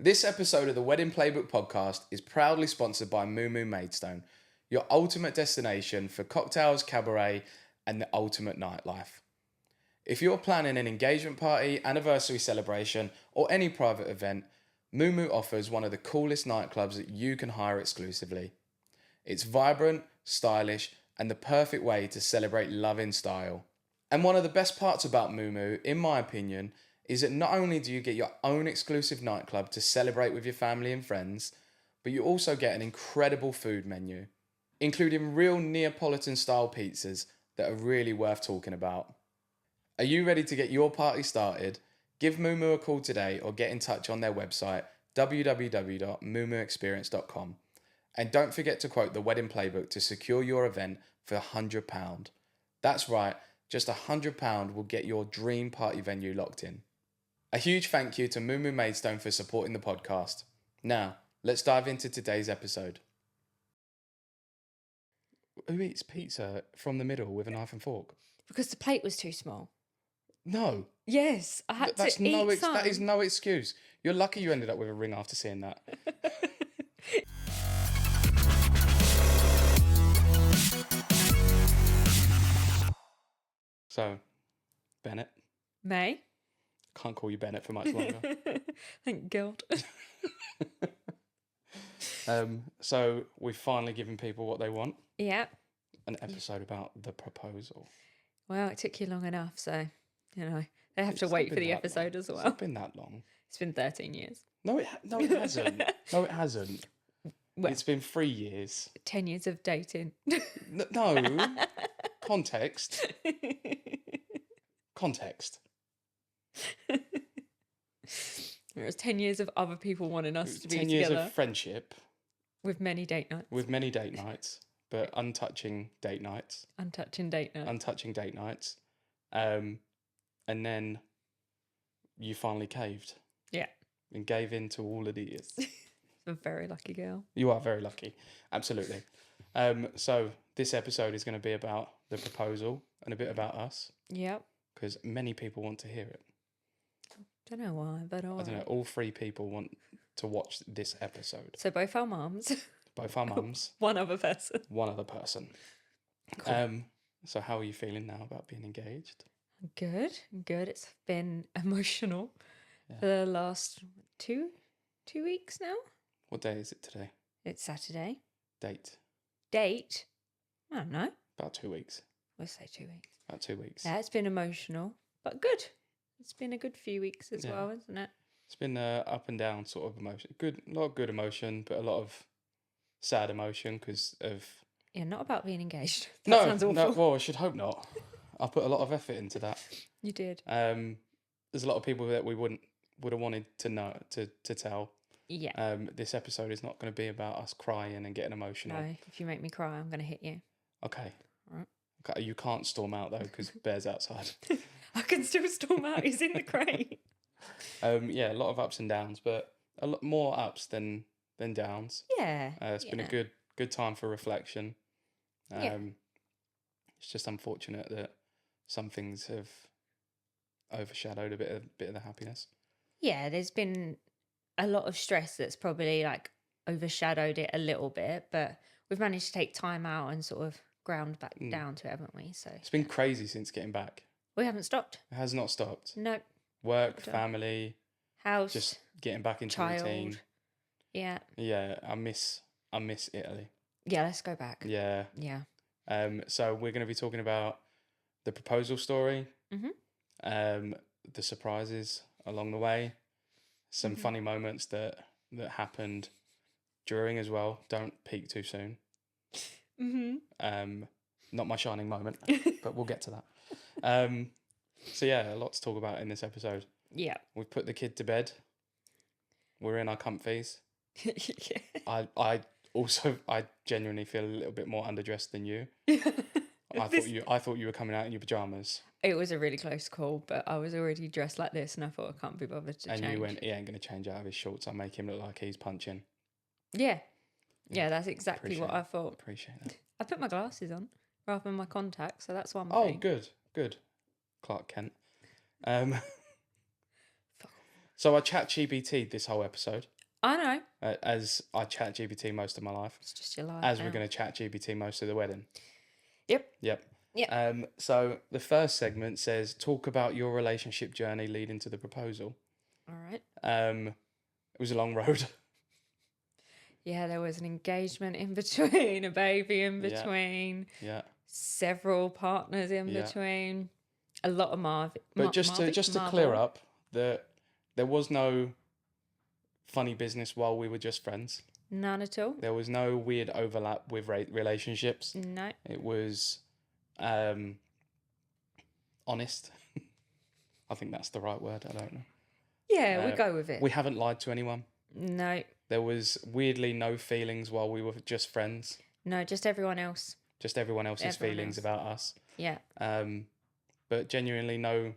This episode of the Wedding Playbook podcast is proudly sponsored by Moo Moo Maidstone, your ultimate destination for cocktails, cabaret, and the ultimate nightlife. If you're planning an engagement party, anniversary celebration, or any private event, Moo Moo offers one of the coolest nightclubs that you can hire exclusively. It's vibrant, stylish, and the perfect way to celebrate love in style. And one of the best parts about Moo Moo, in my opinion, is that not only do you get your own exclusive nightclub to celebrate with your family and friends, but you also get an incredible food menu, including real Neapolitan-style pizzas that are really worth talking about. Are you ready to get your party started? Give Moo Moo a call today or get in touch on their website, www.moomooexperience.com. And don't forget to quote the Wedding Playbook to secure your event for £100. That's right, just £100 will get your dream party venue locked in. A huge thank you to Moo Moo Maidstone for supporting the podcast. Now, let's dive into today's episode. Who eats pizza from the middle with a knife and fork? Because the plate was too small. No. Yes, I had to eat some. That is no excuse. You're lucky you ended up with a ring after seeing that. So, Bennett. May? Can't call you Bennett for much longer. Thank God. So we've finally given people what they want. Yeah. An episode about the proposal. Well, it took you long enough, so, they have to wait for the episode as well. It's not been that long. It's been 13 years. No, it hasn't. No, it hasn't. Well, it's been 3 years. 10 years of dating. No. Context. Context. It was 10 years of other people wanting us to be 10 together. years of friendship. With many date nights. With many date nights, but untouching date nights. Untouching date nights. Untouching date nights. And then you finally caved. Yeah. And gave in to all of these. A very lucky girl. You are very lucky. Absolutely. So this episode is going to be about the proposal and a bit about us. Yep. Because many people want to hear it. Don't know why, but all I don't know. All 3 people want to watch this episode. So both our mums. Both our mums. One other person. One other person. Cool. So how are you feeling now about being engaged? Good. It's been emotional for the last two weeks now. What day is it today? It's Saturday. Date? I don't know. About 2 weeks. We'll say 2 weeks. About 2 weeks. Yeah, it's been emotional, but good. It's been a good few weeks as well, isn't it? It's been up and down sort of emotion. A lot of good emotion, but a lot of sad emotion because of... Yeah, not about being engaged. That sounds awful. No, well, I should hope not. I put a lot of effort into that. You did. There's a lot of people that we would have wanted to know, to tell. Yeah. This episode is not going to be about us crying and getting emotional. No, if you make me cry, I'm going to hit you. Okay. All right. Okay, you can't storm out though because Bear's outside. I can still storm out. He's in the crate. Yeah, a lot of ups and downs, but a lot more ups than downs. Yeah. It's been a good time for reflection. It's just unfortunate that some things have overshadowed a bit of the happiness. Yeah, there's been a lot of stress that's probably like overshadowed it a little bit, but we've managed to take time out and sort of ground back down to it, haven't we? So it's been crazy since getting back. We haven't stopped. It has not stopped. No. Work, family, house, just getting back into routine. Yeah. Yeah, I miss Italy. Yeah, let's go back. Yeah. Yeah. So we're going to be talking about the proposal story, the surprises along the way, some funny moments that happened during as well. Don't peak too soon. Not my shining moment, but we'll get to that. So yeah, a lot to talk about in this episode. Yeah. We've put the kid to bed. We're in our comfies. Yeah. I genuinely feel a little bit more underdressed than you. I thought you were coming out in your pajamas. It was a really close call, but I was already dressed like this and I thought I can't be bothered to change. And you went, he ain't going to change out of his shorts. I'll make him look like he's punching. Yeah. Yeah, that's exactly what I thought. Appreciate that. I put my glasses on rather than my contacts, so that's one thing. Oh, good. Clark Kent. So I chat GPT this whole episode, I know. as I chat GPT most of my life, It's just your life. as now. we're going to chat GPT most of the wedding. Yep. Yep. Yep. So the first segment says, talk about your relationship journey leading to the proposal. All right. It was a long road. Yeah, there was an engagement in between, a baby in Yeah. between, Yeah. several partners in Yeah. between, a lot of But just to clear up, that there was no funny business while we were just friends. None at all. There was no weird overlap with relationships. No. It was honest. I think that's the right word. I don't know. Yeah, we go with it. We haven't lied to anyone. No. There was weirdly no feelings while we were just friends. No, just everyone else. Just everyone else's feelings about us. Yeah. But genuinely no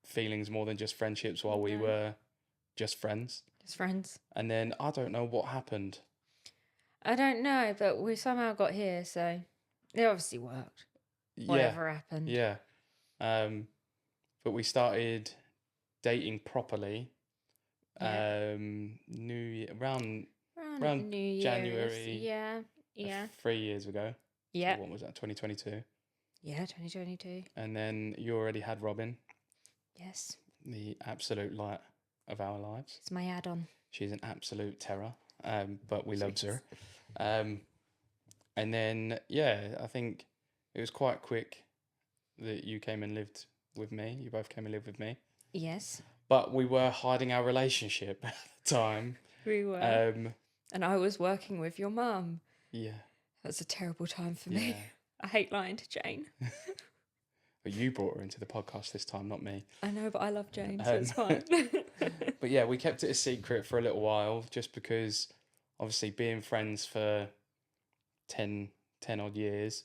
feelings more than just friendships while we were just friends. Just friends. And then I don't know what happened. I don't know, but we somehow got here, so it obviously worked. Whatever happened. Yeah. But we started dating properly. Around New Year's. January. Yeah. 3 years ago. Yeah. So what was that? 2022. Yeah, 2022. And then you already had Robin, Yes. the absolute light of our lives. It's my add-on. She's an absolute terror, but we loved her. And then, I think it was quite quick that you came and lived with me. You both came and lived with me. Yes. But we were hiding our relationship at the time. We were. And I was working with your mum. Yeah. That was a terrible time for me. Yeah. I hate lying to Jane. But you brought her into the podcast this time, not me. I know, but I love Jane, so it's fine. But yeah, we kept it a secret for a little while just because obviously being friends for 10 odd years,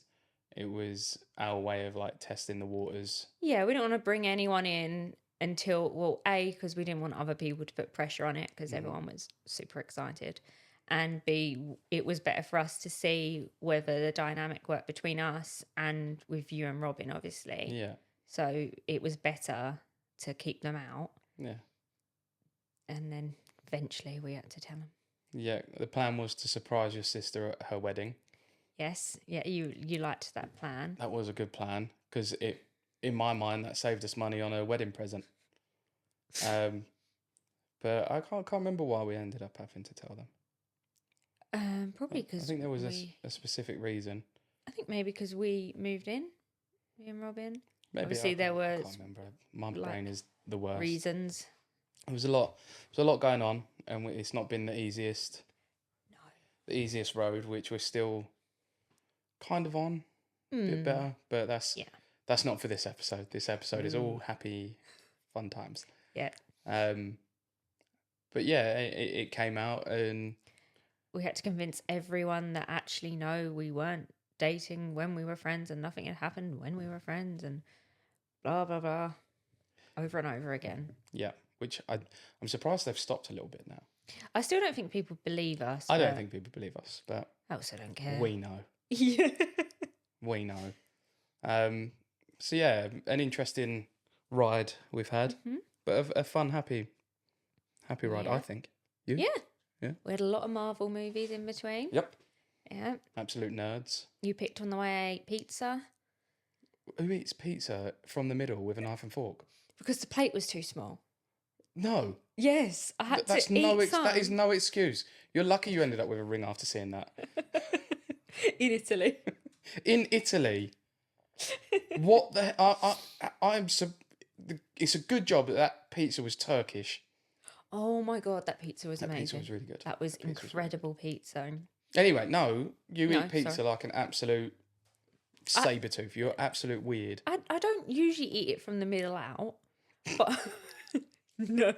it was our way of like testing the waters. Yeah, we don't want to bring anyone in until, well, A, because we didn't want other people to put pressure on it because everyone was super excited. And B, it was better for us to see whether the dynamic worked between us and with you and Robin, obviously. Yeah. So it was better to keep them out. Yeah. And then eventually we had to tell them. Yeah, the plan was to surprise your sister at her wedding. Yes. Yeah, you liked that plan. That was a good plan because it, in my mind, that saved us money on a wedding present. But I can't remember why we ended up having to tell them. Probably because I think there was a specific reason. I think maybe because we moved in, me and Robin. Maybe Obviously, there I was can't remember. My brain is the worst. reasons. There was a lot going on, and it's not been the easiest. No. The easiest road, which we're still kind of on, a bit better, but that's not for this episode. This episode is all happy, fun times. Yeah. But yeah, it came out, and we had to convince everyone that actually no, we weren't dating when we were friends, and nothing had happened when we were friends, and blah blah blah, over and over again. Yeah, which I'm surprised they've stopped a little bit now. I still don't think people believe us. I don't think people believe us, but I also don't care. we know. Yeah. We know. So yeah, an interesting ride we've had, but a fun, happy ride, I think. You? Yeah. We had a lot of Marvel movies in between. Yep. Yeah. Absolute nerds. You picked on the way I ate pizza. Who eats pizza from the middle with a knife and fork? Because the plate was too small. No. Yes, I had That's to eat some. That is no excuse. You're lucky you ended up with a ring after seeing that. In Italy. In Italy. What the? It's a good job that pizza was Turkish. Oh my God, that pizza was amazing. That pizza was really good. That was incredible pizza. Anyway, no, you eat pizza like an absolute saber-tooth. You're absolute weird. I don't usually eat it from the middle out, but no.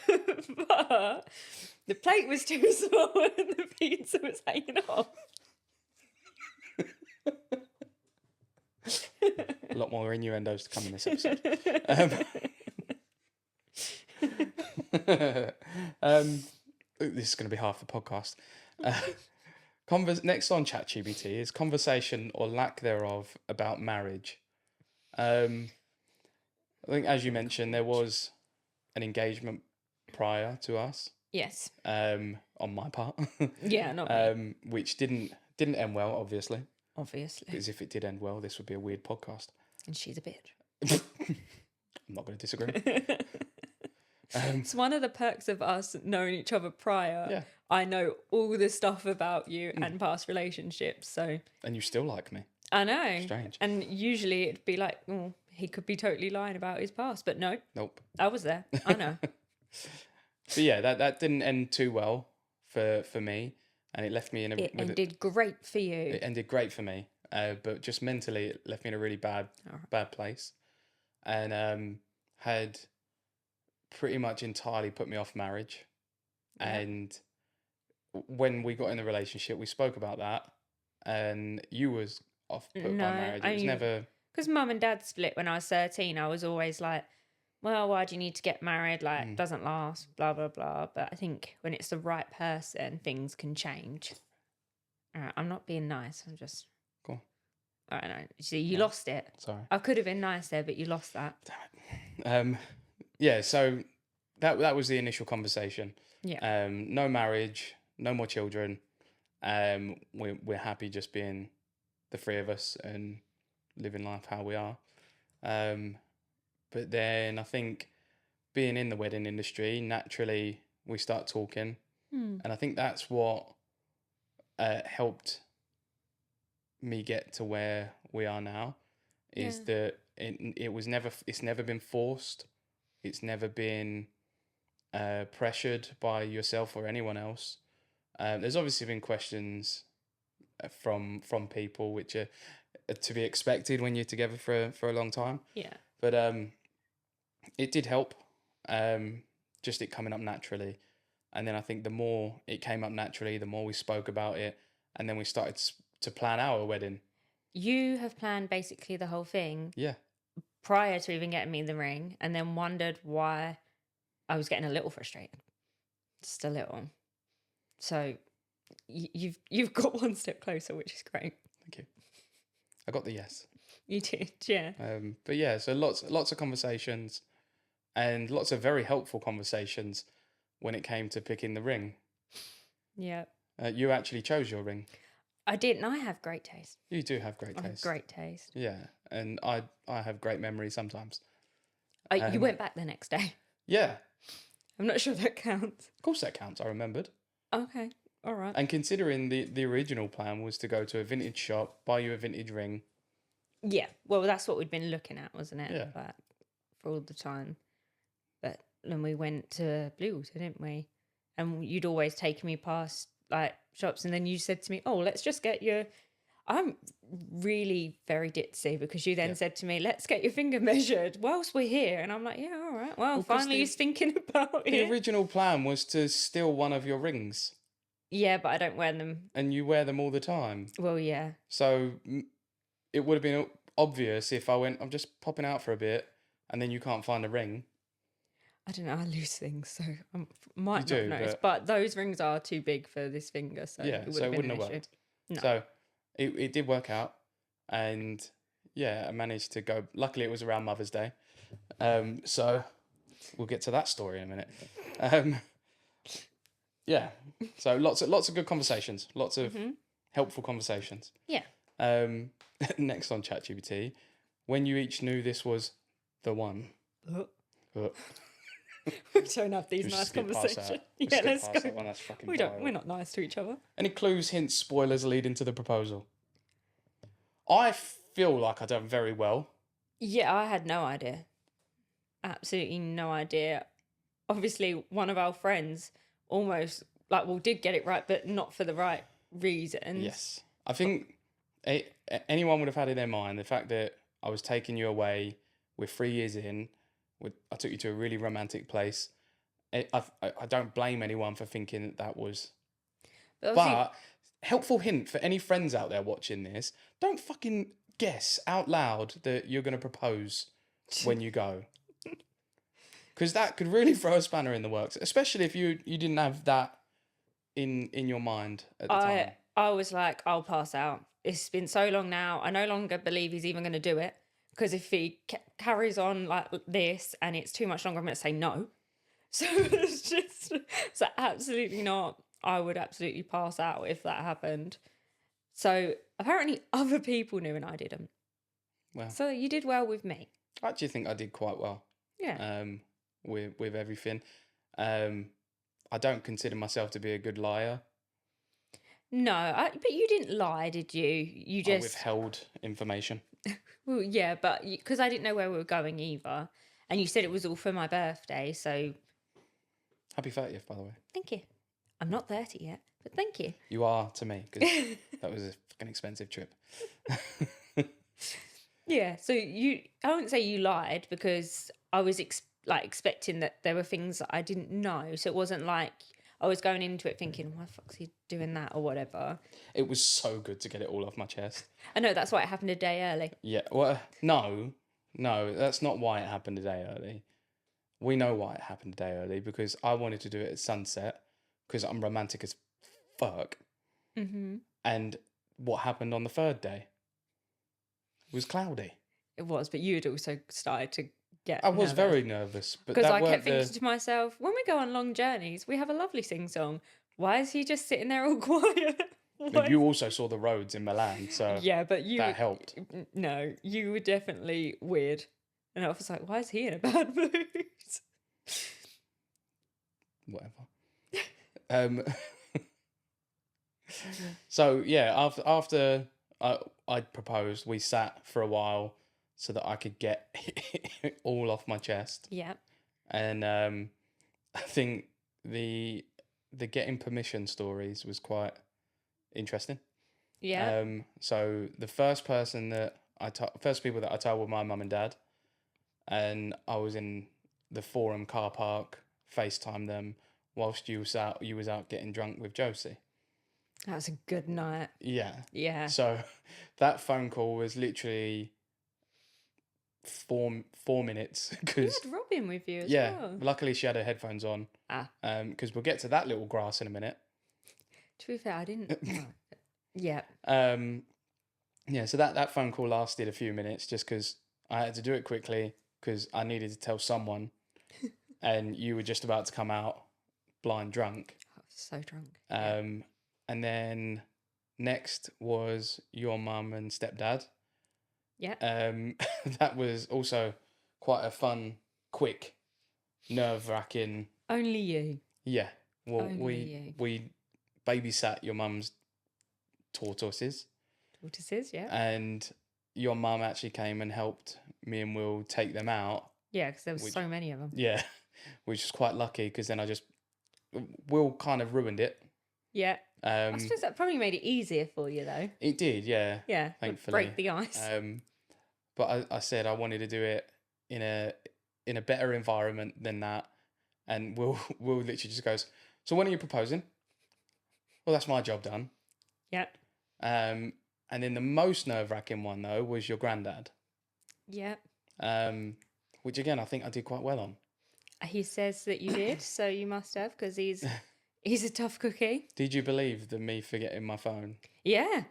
But the plate was too small and the pizza was hanging off. A lot more innuendos to come in this episode. This is going to be half the podcast. Next on ChatGPT is conversation or lack thereof about marriage. I think, as you mentioned, there was an engagement prior to us, Yes. on my part, Yeah, not me. which didn't end well, obviously. Obviously. Because if it did end well, this would be a weird podcast. And she's a bitch. I'm not going to disagree. It's one of the perks of us knowing each other prior. Yeah. I know all the stuff about you and past relationships. So And you still like me. I know. Strange. And usually it'd be like, oh, he could be totally lying about his past. But no, Nope. I was there. I know. But yeah, that didn't end too well for me, and it left me in a. It ended great for you. It ended great for me, but just mentally, it left me in a really bad place, and had pretty much entirely put me off marriage. Yeah. And when we got in the relationship, we spoke about that, and you was off put by marriage. It was never. Because mum and dad split when I was 13, I was always like, well, why do you need to get married? Like, it doesn't last, blah, blah, blah. But I think when it's the right person, things can change. All right, I'm not being nice. I'm just... Cool. All right, no. See, you lost it. Sorry. I could have been nice there, but you lost that. Damn it. Yeah, so that was the initial conversation. Yeah. No marriage, no more children. We're happy just being the three of us and living life how we are. But then I think being in the wedding industry, naturally we start talking. And I think that's what helped me get to where we are now, is that it's never been forced. It's never been pressured by yourself or anyone else. There's obviously been questions from people, which are to be expected when you're together for a long time. Yeah. But it did help, just it coming up naturally. And then I think the more it came up naturally, the more we spoke about it, and then we started to plan our wedding. You have planned basically the whole thing. Yeah. Prior to even getting me the ring, and then wondered why I was getting a little frustrated. Just a little. So you've got one step closer, which is great. Thank you. I got the yes. You did, yeah. But yeah, so lots of conversations, and lots of very helpful conversations when it came to picking the ring. Yeah. You actually chose your ring. I didn't. I have great taste. You do have great taste. I have great taste. Yeah, and I have great memories sometimes. You went back the next day. Yeah. I'm not sure that counts. Of course that counts. I remembered. Okay. All right. And considering the original plan was to go to a vintage shop, buy you a vintage ring. Yeah. Well, that's what we'd been looking at, wasn't it? Yeah. Like, for all the time. But then we went to Bluewater, didn't we? And you'd always take me past like shops, and then you said to me, "Oh, let's just get your." I'm really very ditzy, because you then said to me, "Let's get your finger measured whilst we're here," and I'm like, "Yeah, all right. Well, finally he's thinking about it." The original plan was to steal one of your rings. Yeah, but I don't wear them. And you wear them all the time. Well, yeah. So it would have been obvious if I went, I'm just popping out for a bit, and then you can't find a ring. I don't know, I lose things, so I might You not do, notice. But those rings are too big for this finger, so yeah, it would so have it been wouldn't an have issue. worked. No. So it did work out, and yeah, I managed to go. Luckily, it was around Mother's Day, so we'll get to that story in a minute. Yeah, so lots of good conversations, lots of helpful conversations. Yeah. Next on ChatGPT, when you each knew this was the one. We don't have these We'll nice skip past conversations. that. Yeah, let's go. That one. That's fucking We're not nice to each other. Any clues, hints, spoilers leading to the proposal? I feel like I've done very well. Yeah, I had no idea. Absolutely no idea. Obviously, one of our friends almost did get it right, but not for the right reasons. Yes. I think anyone would have had in their mind the fact that I was taking you away. We're 3 years in. I took you to a really romantic place. I don't blame anyone for thinking that was. But helpful hint for any friends out there watching this: don't fucking guess out loud that you're going to propose when you go, because that could really throw a spanner in the works, especially if you didn't have that in your mind at the time. I was like, I'll pass out. It's been so long now. I no longer believe he's even going to do it, because if he carries on like this and it's too much longer, I'm going to say no. So it's just, so absolutely not. I would absolutely pass out if that happened. So apparently other people knew and I didn't. Well, So you did well with me. I actually think I did quite well. Yeah. With everything. I don't consider myself to be a good liar. No, but you didn't lie, did you? You I just, withheld information. well, yeah, but because I didn't know where we were going either. And you said it was all for my birthday. So Happy 30th, by the way. thank you. I'm not 30 yet, but thank you. You are to me, because that was a fucking expensive trip. Yeah, so I wouldn't say you lied because I was expecting that there were things that I didn't know. So it wasn't like I was going into it thinking, why the fuck's he doing that or whatever. It was so good to get it all off my chest. I know that's why it happened a day early. Yeah, well, no, that's not why it happened a day early. We know why it happened a day early, because I wanted to do it at sunset, because I'm romantic as fuck. Mm-hmm. And what happened on the third day? It was cloudy. It was, but you had also started to get I was nervous. very nervous, but Because that I kept weren't thinking to myself, when we go on long journeys, we have a lovely sing-song. Why is he just sitting there all quiet? But you also saw the roads in Milan, so Yeah, but that helped. No, you were definitely weird. And I was like, why is he in a bad mood? Whatever. So yeah, after I proposed, we sat for a while so that I could get it all off my chest. Yeah. And I think the getting permission stories was quite interesting. Yeah. So the first person that first people that I told were my mum and dad, and I was in the Forum car park, FaceTime them whilst you was out getting drunk with Josie. That was a good night. Yeah. Yeah. So that phone call was literally 4 minutes, You because had Robin with you as yeah, well. luckily she had her headphones on. Because we'll get to that little grass in a minute. To be fair, I didn't. No. Yeah. Yeah, so that phone call lasted a few minutes just because I had to do it quickly because I needed to tell someone, and you were just about to come out blind drunk. I was so drunk. And then next was your mum and stepdad. Yeah. That was also quite a fun, quick, nerve-wracking. Only you. Yeah. Well, Only we babysat your mum's tortoises. Tortoises, yeah. And your mum actually came and helped me and Will take them out. Yeah, because there was so many of them. Yeah, which is quite lucky, because then Will kind of ruined it. Yeah. I suppose that probably made it easier for you, though. It did, yeah. Yeah. Thankfully. Break the ice. But I said I wanted to do it in a better environment than that. And Will literally just goes, so when are you proposing? Well, that's my job done. Yeah. And then the most nerve-wracking one, though, was your granddad. Yeah. Which, again, I think I did quite well on. He says that you did, so you must have, because he's a tough cookie. Did you believe me forgetting my phone? Yeah.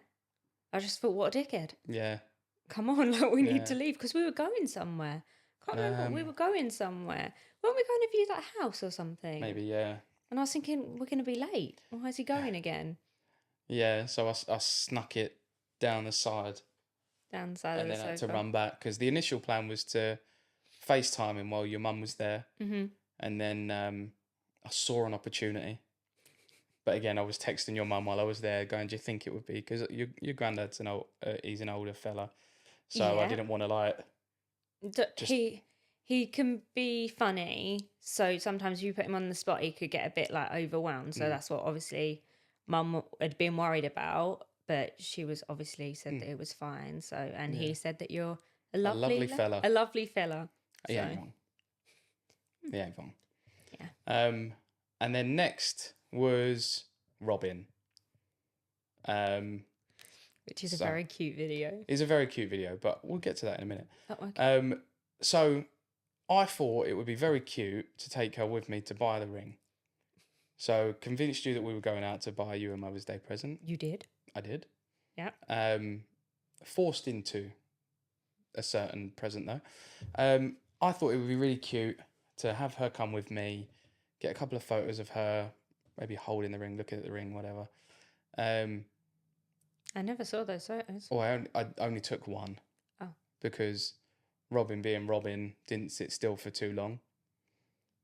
I just thought, what a dickhead. Yeah. Come on, like, we need to leave, because we were going somewhere. Can't remember. We were going somewhere. Weren't we going to view that house or something? Maybe, yeah. And I was thinking, we're going to be late. Why is he going again? Yeah, so I snuck it down the side. Down the side of and the then sofa. had to run back, because the initial plan was to FaceTime him while your mum was there. Mm-hmm. And then I saw an opportunity. But again, I was texting your mum while I was there going, do you think it would be? Because your granddad's he's an older fella. So Yeah. I didn't want to like... He can be funny. So sometimes you put him on the spot, he could get a bit like overwhelmed. So that's what obviously mum had been worried about. But she was obviously said that it was fine. So, and he said that you're a lovely fella. A lovely fella. He So. ain't wrong. He ain't wrong. Yeah. And then next was Robin. Which is a very cute video. It's a very cute video, but we'll get to that in a minute. Oh, okay. So I thought it would be very cute to take her with me to buy the ring. So convinced you that we were going out to buy you a Mother's Day present. You did? I did. Yeah. Forced into a certain present though. I thought it would be really cute to have her come with me get a couple of photos of her, maybe holding the ring, looking at the ring, whatever. I never saw those photos. Oh, I only took one. Oh. Because Robin, being Robin, didn't sit still for too long.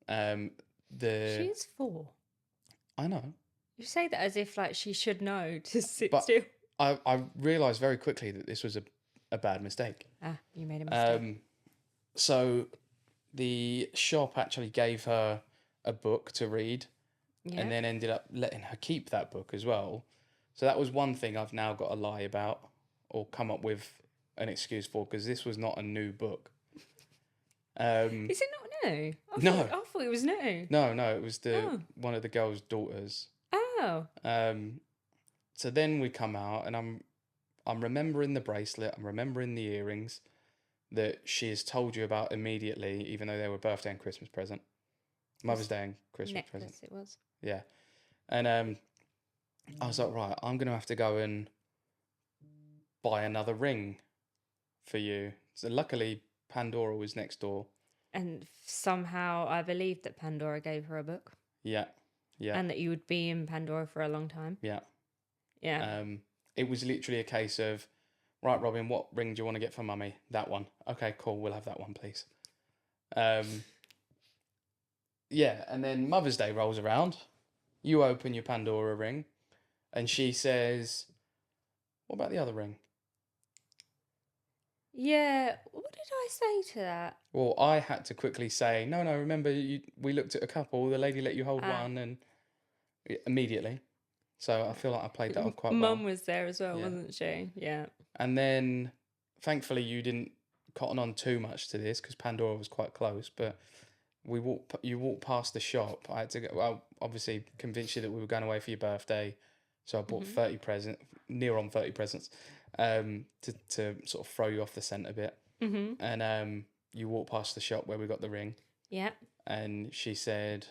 She's 4. I know. You say that as if like she should know to sit But still. I realised very quickly that this was a bad mistake. You made a mistake. So the shop actually gave her a book to read, and then ended up letting her keep that book as well. So that was one thing I've now got to lie about or come up with an excuse for, because this was not a new book. Is it not new? No. I thought it was new. No, it was one of the girls' daughters. Oh. So then we come out, and I'm remembering the bracelet, I'm remembering the earrings that she has told you about immediately, even though they were birthday and Christmas present. Mother's Day and Christmas present. It was. Yeah. And I was like, right, I'm going to have to go and buy another ring for you. So luckily, Pandora was next door. And somehow I believed that Pandora gave her a book. Yeah. And that you would be in Pandora for a long time. Yeah. Yeah. It was literally a case of, right, Robin, what ring do you want to get for Mummy? That one. Okay, cool. We'll have that one, please. Yeah. And then Mother's Day rolls around. You open your Pandora ring, and she says, what about the other ring? Yeah. What did I say to that? Well, I had to quickly say, no, remember, we looked at a couple. The lady let you hold one, and immediately. So I feel like I played that off quite well. Mum was there as well, wasn't she? Yeah. And then, thankfully, you didn't cotton on too much to this, because Pandora was quite close. But you walked past the shop. I had to go. Well, obviously, convince you that we were going away for your birthday. So I bought 30 presents, to sort of throw you off the scent a bit. Mm-hmm. And you walked past the shop where we got the ring. Yeah. And she said,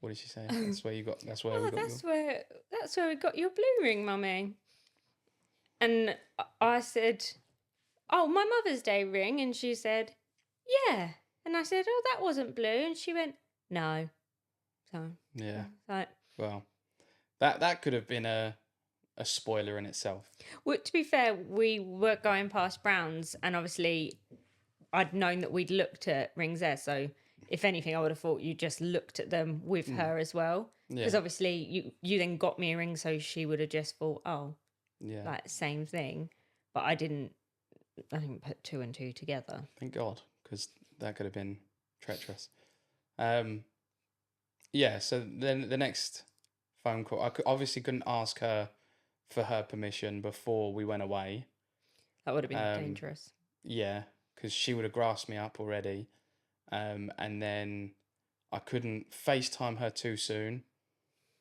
what did she say? That's where you got. That's where we got. That's where we got your blue ring, Mummy. And I said, "Oh, my Mother's Day ring," and she said, "Yeah." And I said, "Oh, that wasn't blue," and she went, "No." So yeah. Like, well, that could have been a spoiler in itself. Well, to be fair, we were going past Brown's, and obviously, I'd known that we'd looked at rings there, so. If anything, I would have thought you just looked at them with her as well. Because obviously you then got me a ring, so she would have just thought, oh, like same thing. But I didn't put 2 and 2 together. Thank God, because that could have been treacherous. Yeah, so then the next phone call, I obviously couldn't ask her for her permission before we went away. That would have been dangerous. Yeah, because she would have grasped me up already. And then I couldn't FaceTime her too soon.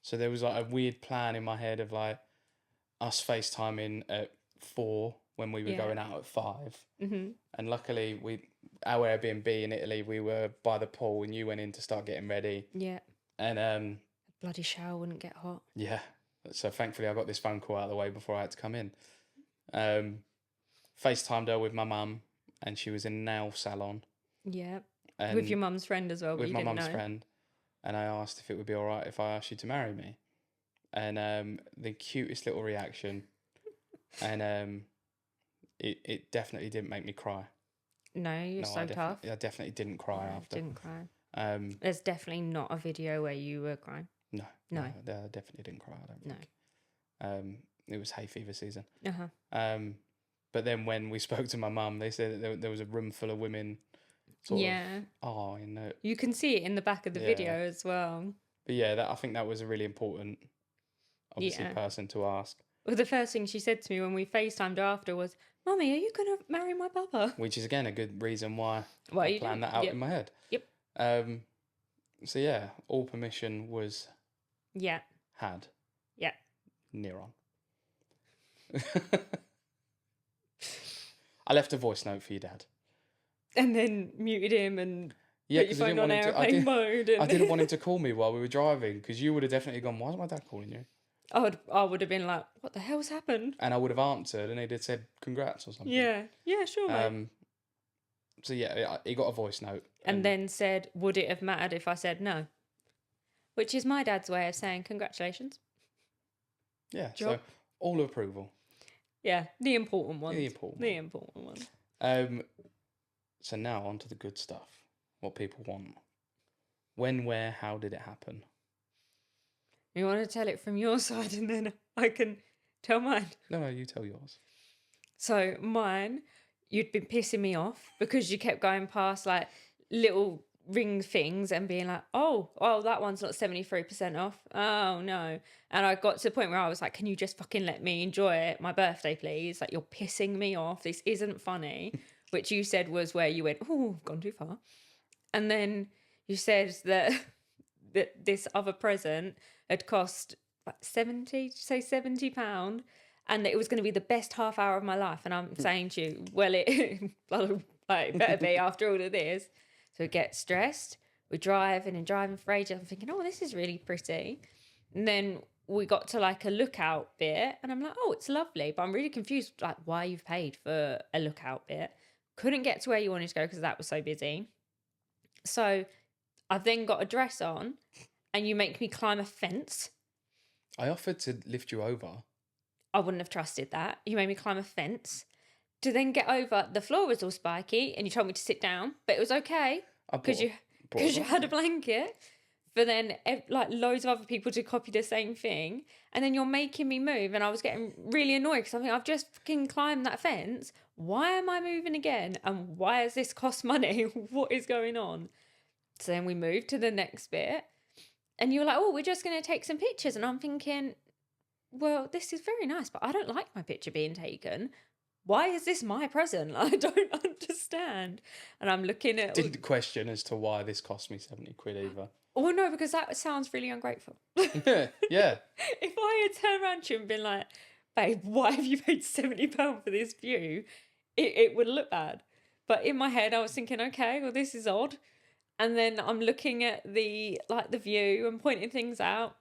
So there was like a weird plan in my head of like us FaceTiming at 4 when we were going out at 5. Mm-hmm. And luckily our Airbnb in Italy, we were by the pool and you went in to start getting ready. Yeah. And a bloody shower wouldn't get hot. Yeah. So thankfully I got this phone call out of the way before I had to come in. FaceTimed her with my mum, and she was in a nail salon. Yeah. And with your mum's friend as well. With my mum's friend. And I asked if it would be all right if I asked you to marry me. And the cutest little reaction. And it definitely didn't make me cry. No, you're so tough. I definitely didn't cry after. Didn't cry. There's definitely not a video where you were crying. No. I definitely didn't cry, I don't think. It was hay fever season. Uh-huh. But then when we spoke to my mum, they said that there was a room full of women. You can see it in the back of the video as well. But yeah, I think that was a really important, obviously, person to ask. Well, the first thing she said to me when we FaceTimed after was, "Mummy, are you going to marry my papa?" Which is, again, a good reason why I planned that out in my head. Yep. So yeah, all permission was had. Yeah. Near on. I left a voice note for your dad. And then muted him and put your phone on airplane mode. I didn't want him to call me while we were driving, because you would have definitely gone, "Why is my dad calling you?" I would have been like, "What the hell's happened?" And I would have answered, and he'd have said, "Congrats" or something. Yeah, sure, mate. So yeah, he got a voice note. And then said, "Would it have mattered if I said no?" Which is my dad's way of saying congratulations. Yeah, Job. so all approval. Yeah, the important ones. The important The important ones. So now on to the good stuff. What people want. When, where, how did it happen? You want to tell it from your side and then I can tell mine? No, you tell yours. So mine, you'd been pissing me off because you kept going past like little ring things and being like, oh, that one's not 73% off. Oh, no. And I got to the point where I was like, can you just fucking let me enjoy it? My birthday, please. Like, you're pissing me off. This isn't funny. Which you said was where you went, oh, I've gone too far. And then you said that this other present had cost like 70, did you say £70? And that it was going to be the best half hour of my life. And I'm saying to you, well, it better be after all of this. So we get stressed. We're driving for ages. I'm thinking, oh, this is really pretty. And then we got to like a lookout bit. And I'm like, oh, it's lovely. But I'm really confused, like, why you've paid for a lookout bit. Couldn't get to where you wanted to go because that was so busy. So I've then got a dress on and you make me climb a fence. I offered to lift you over. I wouldn't have trusted that. You made me climb a fence to then get over. The floor was all spiky and you told me to sit down, but it was okay because you had a blanket. For then like loads of other people to copy the same thing. And then you're making me move and I was getting really annoyed because I think I've just fucking climbed that fence. Why am I moving again? And why has this cost money? What is going on? So then we moved to the next bit and you were like, oh, we're just going to take some pictures. And I'm thinking, well, this is very nice, but I don't like my picture being taken. Why is this my present? I don't understand. And I'm looking at... Didn't question as to why this cost me 70 quid either. Oh, no, because that sounds really ungrateful. Yeah. If I had turned around to you and been like, babe, why have you paid £70 for this view? It would look bad. But in my head, I was thinking, okay, well, this is odd. And then I'm looking at the view and pointing things out.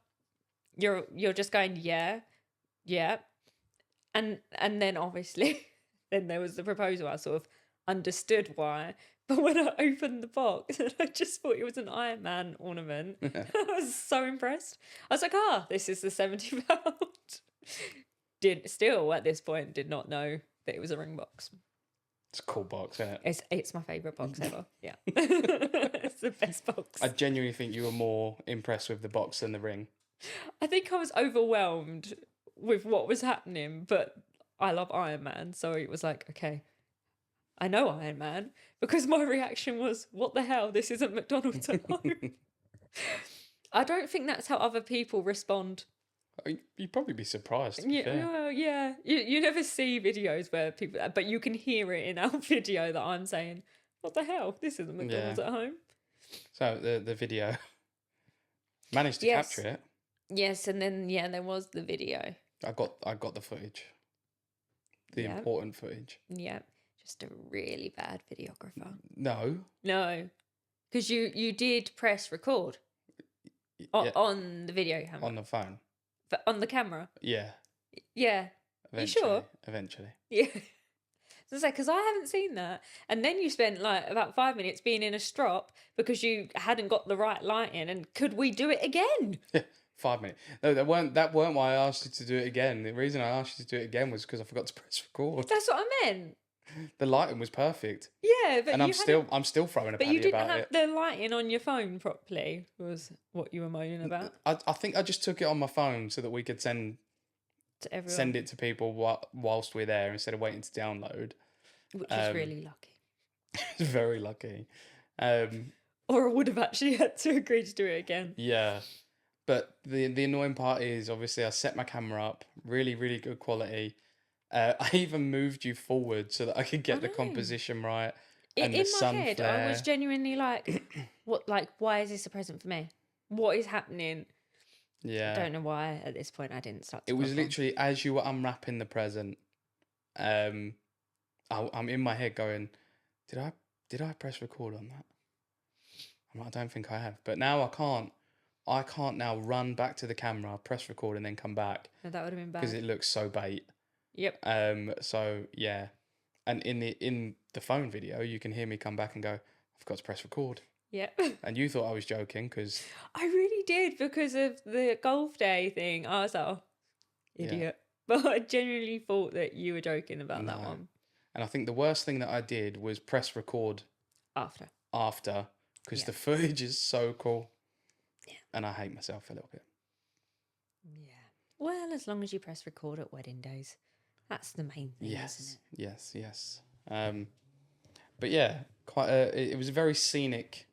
You're just going, yeah. And then obviously, then there was the proposal. I sort of understood why. But when I opened the box, I just thought it was an Iron Man ornament. I was so impressed. I was like, this is the £70. Still, at this point, did not know that it was a ring box. It's a cool box, isn't it? It's my favourite box ever. Yeah. It's the best box. I genuinely think you were more impressed with the box than the ring. I think I was overwhelmed with what was happening, but I love Iron Man, so it was like, okay, I know Iron Man, because my reaction was, what the hell? This isn't McDonald's at home. I don't think that's how other people respond. You'd probably be surprised, to be fair. Well, yeah. You never see videos where people... But you can hear it in our video that I'm saying, what the hell? This isn't McDonald's at home. So the video managed to capture it. Yes, and then, there was the video. I got the footage. The important footage. Yeah. Just a really bad videographer. No. Because you did press record on the video camera. On the phone. But on the camera? Yeah. Yeah. You sure? Eventually. Yeah. So it's like, because I haven't seen that. And then you spent like about 5 minutes being in a strop because you hadn't got the right lighting. And could we do it again? Yeah. 5 minutes. No, that weren't why I asked you to do it again. The reason I asked you to do it again was because I forgot to press record. That's what I meant. The lighting was perfect. Yeah, but and I'm still throwing a paddy about it. But you didn't have the lighting on your phone properly. Was what you were moaning about? I think I just took it on my phone so that we could send it to people whilst we're there instead of waiting to download. Which is really lucky. It's very lucky. Or I would have actually had to agree to do it again. Yeah. But the annoying part is, obviously, I set my camera up, really, really good quality. I even moved you forward so that I could get the composition right. And in my head, flare. I was genuinely like, why is this a present for me? What is happening? Yeah. I don't know why at this point I didn't start to It was literally as you were unwrapping the present, I'm in my head going, did I press record on that? I don't think I have. But now I can't now run back to the camera, press record, and then come back. No, that would have been bad. Because it looks so bait. Yep. So yeah. And in the phone video, you can hear me come back and go, I forgot to press record. Yeah. And you thought I was joking because I really did because of the golf day thing. I was like, oh, idiot. But I genuinely thought that you were joking about that one. And I think the worst thing that I did was press record after because the footage is so cool. Yeah. And I hate myself a little bit. Yeah. Well, as long as you press record at wedding days, that's the main thing, isn't it? Yes. But yeah, it was a very scenic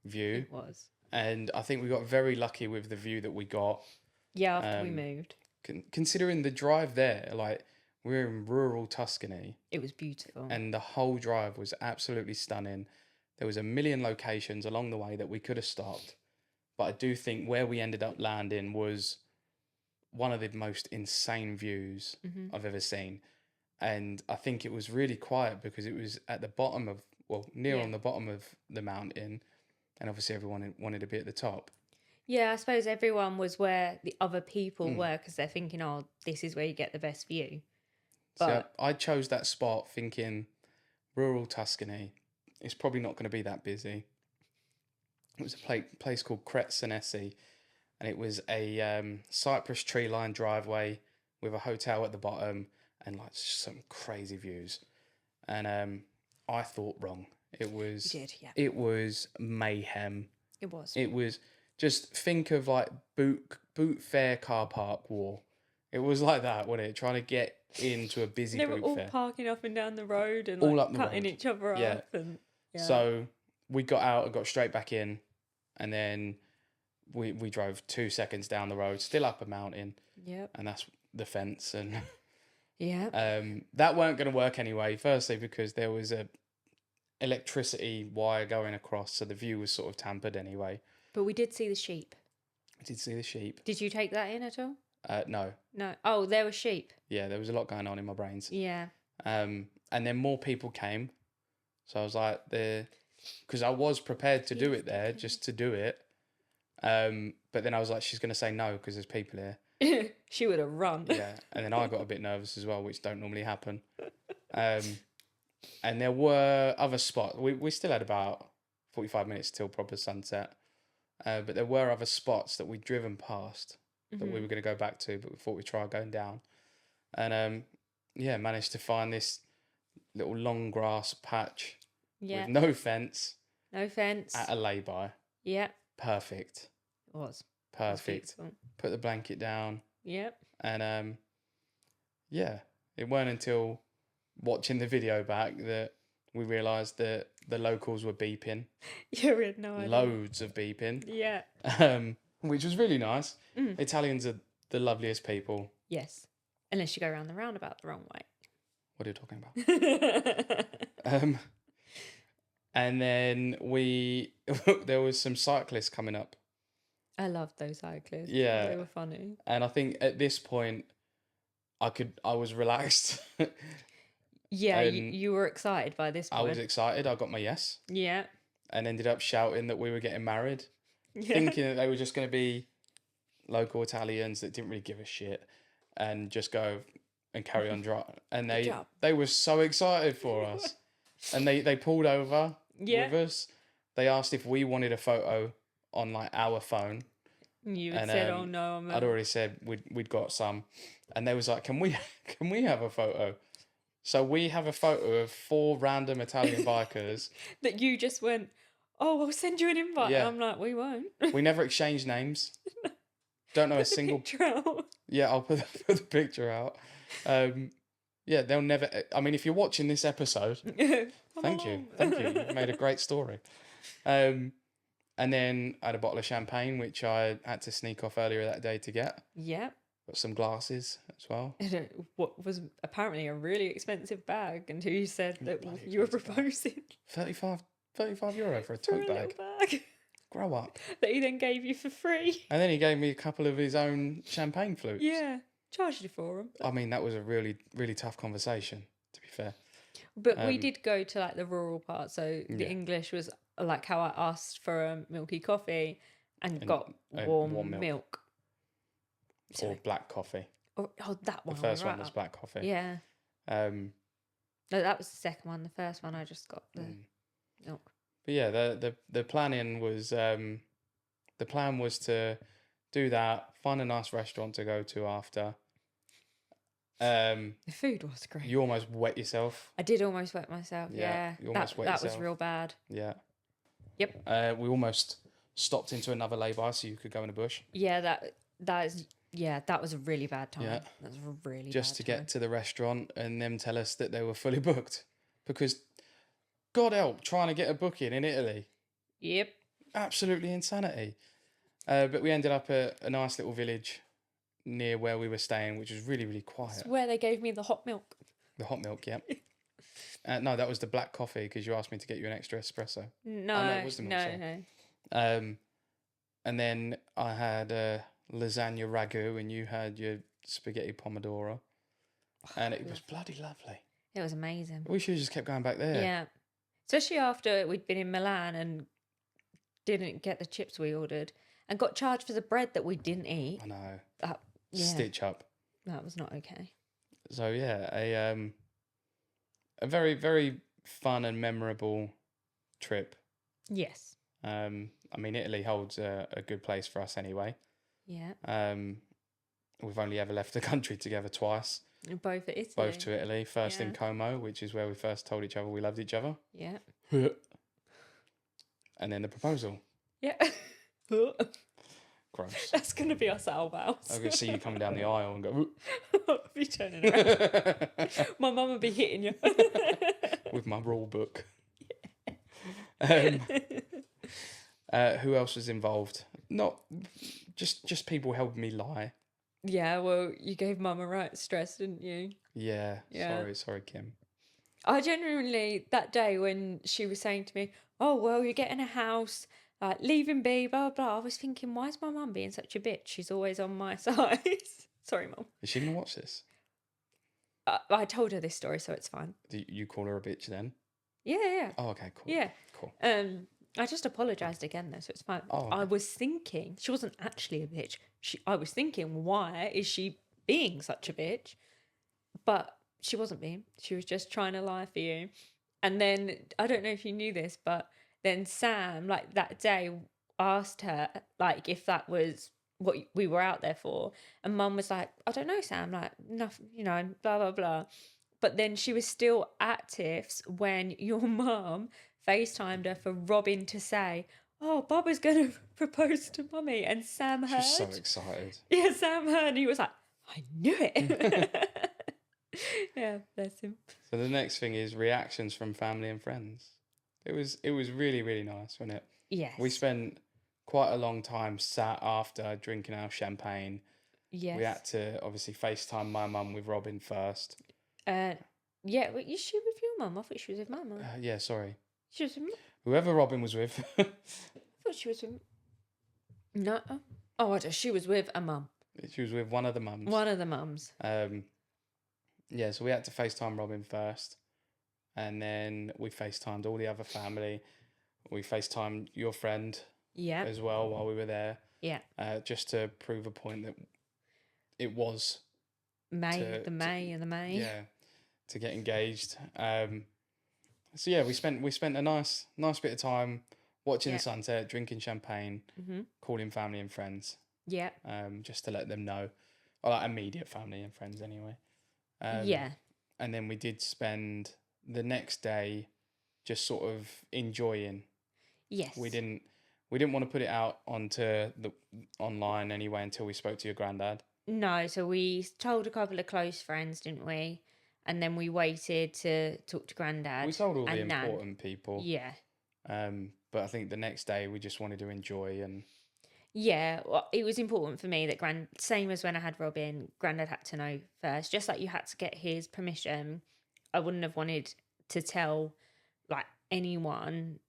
view. It was. And I think we got very lucky with the view that we got. Yeah, after we moved. Considering the drive there, like we're in rural Tuscany. It was beautiful. And the whole drive was absolutely stunning. There was a million locations along the way that we could have stopped. But I do think where we ended up landing was one of the most insane views I've ever seen. And I think it was really quiet because it was at the bottom of, near on the bottom of the mountain. And obviously everyone wanted to be at the top. Yeah, I suppose everyone was where the other people were because they're thinking, oh, this is where you get the best view. But So I chose that spot thinking rural Tuscany. It's probably not going to be that busy. It was a place called Chanice, and it was a cypress tree lined driveway with a hotel at the bottom and like some crazy views. And I thought wrong. It was It was mayhem. It was. It was just think of like boot fair car park war. It was like that, wasn't it? Trying to get into a busy they were boot all fair. parking up and down the road and All like up the cutting road. each other up. And, So we got out and got straight back in, and then we drove 2 seconds down the road, still up a mountain. Yep. And that's the fence, and that weren't going to work anyway. Firstly, because there was a electricity wire going across, so the view was sort of tampered anyway. But we did see the sheep. I did see the sheep. Did you take that in at all? No. No. Oh, there were sheep. Yeah, there was a lot going on in my brains. Yeah. And then more people came. So I was like, because I was prepared to do it there, just to do it. But then I was like, she's going to say no because there's people here. She would have run. Yeah. And then I got a bit nervous as well, which don't normally happen. And there were other spots. We still had about 45 minutes till proper sunset. But there were other spots that we'd driven past that we were going to go back to, but we thought we'd try going down. And managed to find this little long grass patch with no fence. No fence. At a lay-by. Yeah. Perfect. It was. Perfect. Put the blanket down. Yep. And it weren't until watching the video back that we realised that the locals were beeping. You had no idea. Loads of beeping. Yeah. Which was really nice. Italians are the loveliest people. Yes. Unless you go around the roundabout the wrong way. What are you talking about? And then there was some cyclists coming up. I loved those cyclists. Yeah. They were funny. And I think at this point, I was relaxed. Yeah, you were excited by this point. I was excited. I got my yes. Yeah. And ended up shouting that we were getting married. Yeah. Thinking that they were just going to be local Italians that didn't really give a shit and just go and carry on driving. And they were so excited for us. And they pulled over with us. They asked if we wanted a photo on like our phone. You had said, "Oh no, I'd already said we'd got some," and they was like, "Can we have a photo?" So we have a photo of 4 random Italian bikers that you just went, "Oh, we'll send you an invite." Yeah. And I'm like, "We won't." We never exchanged names. Don't know a single. Yeah, I'll put the picture out. They'll never. I mean, if you're watching this episode, thank you. You made a great story. And then I had a bottle of champagne, which I had to sneak off earlier that day to get. Yeah. Got some glasses as well. What was apparently a really expensive bag until you said that you were proposing. 35 euro for a tote bag. Grow up. That he then gave you for free. And then he gave me a couple of his own champagne flutes. Yeah. Charged you for them. I mean, that was a really, really tough conversation, to be fair. But we did go to like the rural part. So the English was like how I asked for a milky coffee and got warm milk. Or black coffee. Oh, that one. The first one was black coffee. Yeah. No, that was the second one. The first one I just got the milk. But yeah, the planning was the plan was to do that, find a nice restaurant to go to after. The food was great. You almost wet yourself. I did almost wet myself. Yeah, Yeah, you almost wet that was yourself. real bad. Yeah. Yep. We almost stopped into another lay-by so you could go in the bush. Yeah, that was a really bad time. Yeah. That was a really Just bad to time. get to the restaurant and them tell us that they were fully booked. Because, God help, trying to get a booking in Italy. Yep. Absolutely insanity. But we ended up at a nice little village near where we were staying, which was really, really quiet. It's where they gave me the hot milk. The hot milk, yeah. No, that was the black coffee because you asked me to get you an extra espresso. No, Oh, no, it was the milk, sorry. no. And then I had a lasagna ragu and you had your spaghetti pomodoro. And it was bloody lovely. It was amazing. We should have just kept going back there. Yeah. Especially after we'd been in Milan and didn't get the chips we ordered and got charged for the bread that we didn't eat. I know. Yeah. Stitch up. That was not okay. So yeah, a very, very fun and memorable trip. Yes. I mean, Italy holds a good place for us anyway. Yeah. We've only ever left the country together twice. Both at Italy. Both to Italy. First in Yeah. Como, which is where we first told each other we loved each other. Yeah. And then the proposal. Yeah. Gross. That's going to be our salvows. I'm going to see you coming down the aisle and go... I'll be turning around. My mum will be hitting you. With my rule book. Who else was involved? Not... Just people helping me lie. Yeah, well, you gave mum a right stress, didn't you? Yeah. Yeah. Sorry, Kim. I genuinely, that day when she was saying to me, oh, well, you're getting a house, like, leave him be, blah, blah, I was thinking, why is my mum being such a bitch? She's always on my side. Sorry, Mum. Is she going to watch this? I told her this story, so it's fine. Do you call her a bitch then? Yeah. Oh, okay, cool. Yeah. Cool. I just apologised again, though, so it's fine. Oh, okay. I was thinking, she wasn't actually a bitch. I was thinking, why is she being such a bitch? But she wasn't being. She was just trying to lie for you. And then, I don't know if you knew this, but then Sam, like, that day asked her, like, if that was what we were out there for. And Mum was like, I don't know, Sam, like, nothing, you know, blah, blah, blah. But then she was still at Tiff's when your mum FaceTimed her for Robin to say, oh, Bob is going to propose to Mummy. And Sam heard. She's so excited. Yeah, Sam heard and he was like, I knew it. Yeah, bless him. So the next thing is reactions from family and friends. It was really, really nice, wasn't it? Yes. We spent quite a long time sat after drinking our champagne. Yes. We had to obviously FaceTime my mum with Robin first. Yeah, is she with your mum? I thought she was with my mum. Yeah, sorry. She was with me. Whoever Robin was with. I thought she was with. No. Oh, she was with a mum. She was with one of the mums. One of the mums. Yeah, so we had to FaceTime Robin first. And then we FaceTimed all the other family. We FaceTimed your friend as well while we were there. Yeah. Just to prove a point that it was the May. Yeah, to get engaged. So yeah, we spent a nice bit of time watching the sunset, drinking champagne, calling family and friends. Yeah. Just to let them know, or like immediate family and friends anyway. And then we did spend the next day just sort of enjoying. Yes. We didn't want to put it out onto the online anyway until we spoke to your granddad. No, so we told a couple of close friends, didn't we? And then we waited to talk to Grandad. We told all the Nan. important people. Yeah. But I think the next day we just wanted to enjoy and... Yeah, well, it was important for me that same as when I had Robin, Grandad had to know first. Just like you had to get his permission, I wouldn't have wanted to tell like anyone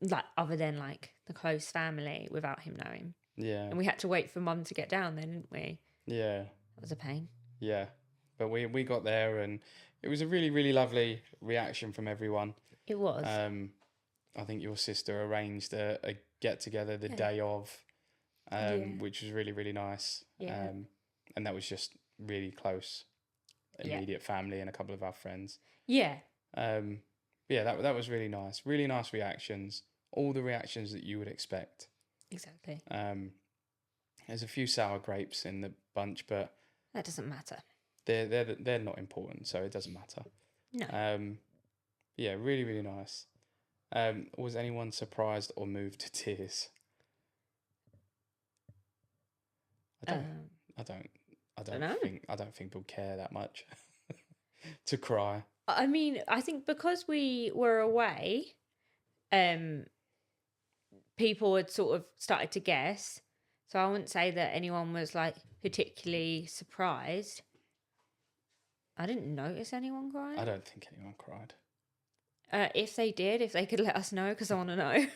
like other than like the close family without him knowing. Yeah. And we had to wait for Mum to get down then, didn't we? Yeah. That was a pain. Yeah. But we got there and it was a really, really lovely reaction from everyone. It was. I think your sister arranged a get together the day of, which was really, really nice. Yeah. And that was just really close, immediate family and a couple of our friends. Yeah. Yeah, that was really nice. Really nice reactions. all the reactions that you would expect. Exactly. There's a few sour grapes in the bunch, but That doesn't matter. they're not important, so it doesn't matter. No. Yeah, really, really nice. Was anyone surprised or moved to tears? I don't know. think people care that much to cry. I mean, I think because we were away, people had sort of started to guess. So I wouldn't say that anyone was like particularly surprised. I didn't notice anyone crying. I don't think anyone cried. If they did, if they could let us know, because I want to know.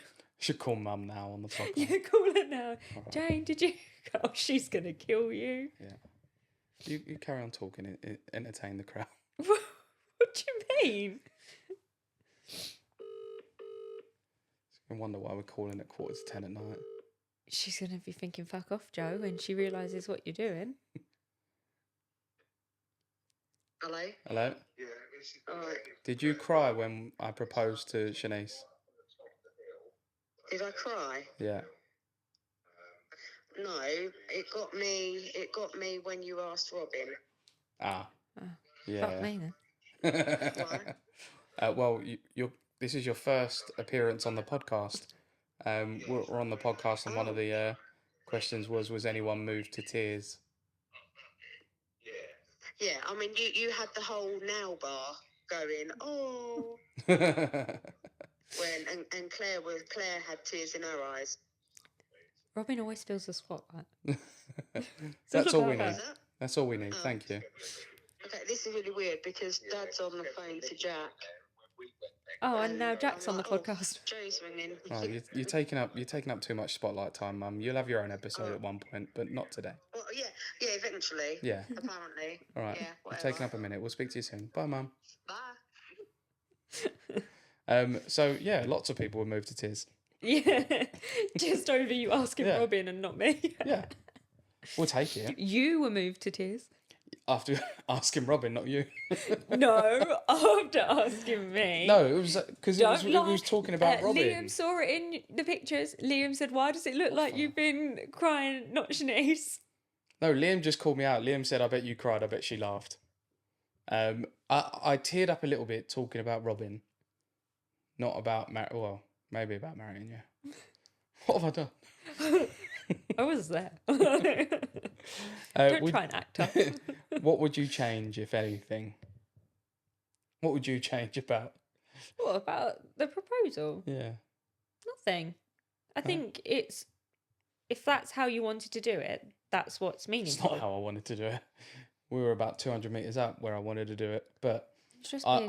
Should call Mum now on the podcast. Yeah, call her now. Right. Jane, did you? Oh, she's gonna kill you. Yeah. You carry on talking. Entertain the crowd. What do you mean? I wonder why we're calling at 10:45 at night. She's gonna be thinking "fuck off, Joe" when she realizes what you're doing. Hello? Hello? Alright. Did you cry when I proposed to Chanice? Did I cry? Yeah. No, it got me when you asked Robin. Ah. Oh, Yeah. fuck me then. Well, this is your first appearance on the podcast. We're on the podcast, and one of the questions was anyone moved to tears? Yeah, I mean, you had the whole now bar going, oh, and Claire had tears in her eyes. Robin always feels the spotlight. That's all we about need. Is that? That's all we need. Thank you. Okay, this is really weird because Dad's on the phone to Jack. Oh, and now Jack's on the podcast. Joe's ringing. Oh, you're taking up too much spotlight time, Mum. You'll have your own episode at one point, but not today. Well, yeah, eventually. Yeah. Apparently. All right. Yeah, You've whatever. taken up a minute. We'll speak to you soon. Bye, Mum. Bye. So yeah, lots of people were moved to tears. Yeah, just over you asking Yeah. Robin and not me. Yeah. We'll take it. You were moved to tears. After asking Robin, not you. No, after asking me. No, it was because we was talking about Robin. Liam saw it in the pictures. Liam said, "Why does it look like you've been crying, not Chanice?" No, Liam just called me out. Liam said, "I bet you cried. I bet she laughed." I teared up a little bit talking about Robin, not about well, maybe about marrying you. What have I done? I was there. Don't Don't try and act up. What would you change, if anything? What would you change about? What about the proposal? Yeah. Nothing. I think it's, if that's how you wanted to do it, that's what's It's meaningful. not how I wanted to do it. We were about 200 meters up where I wanted to do it, but It's just I being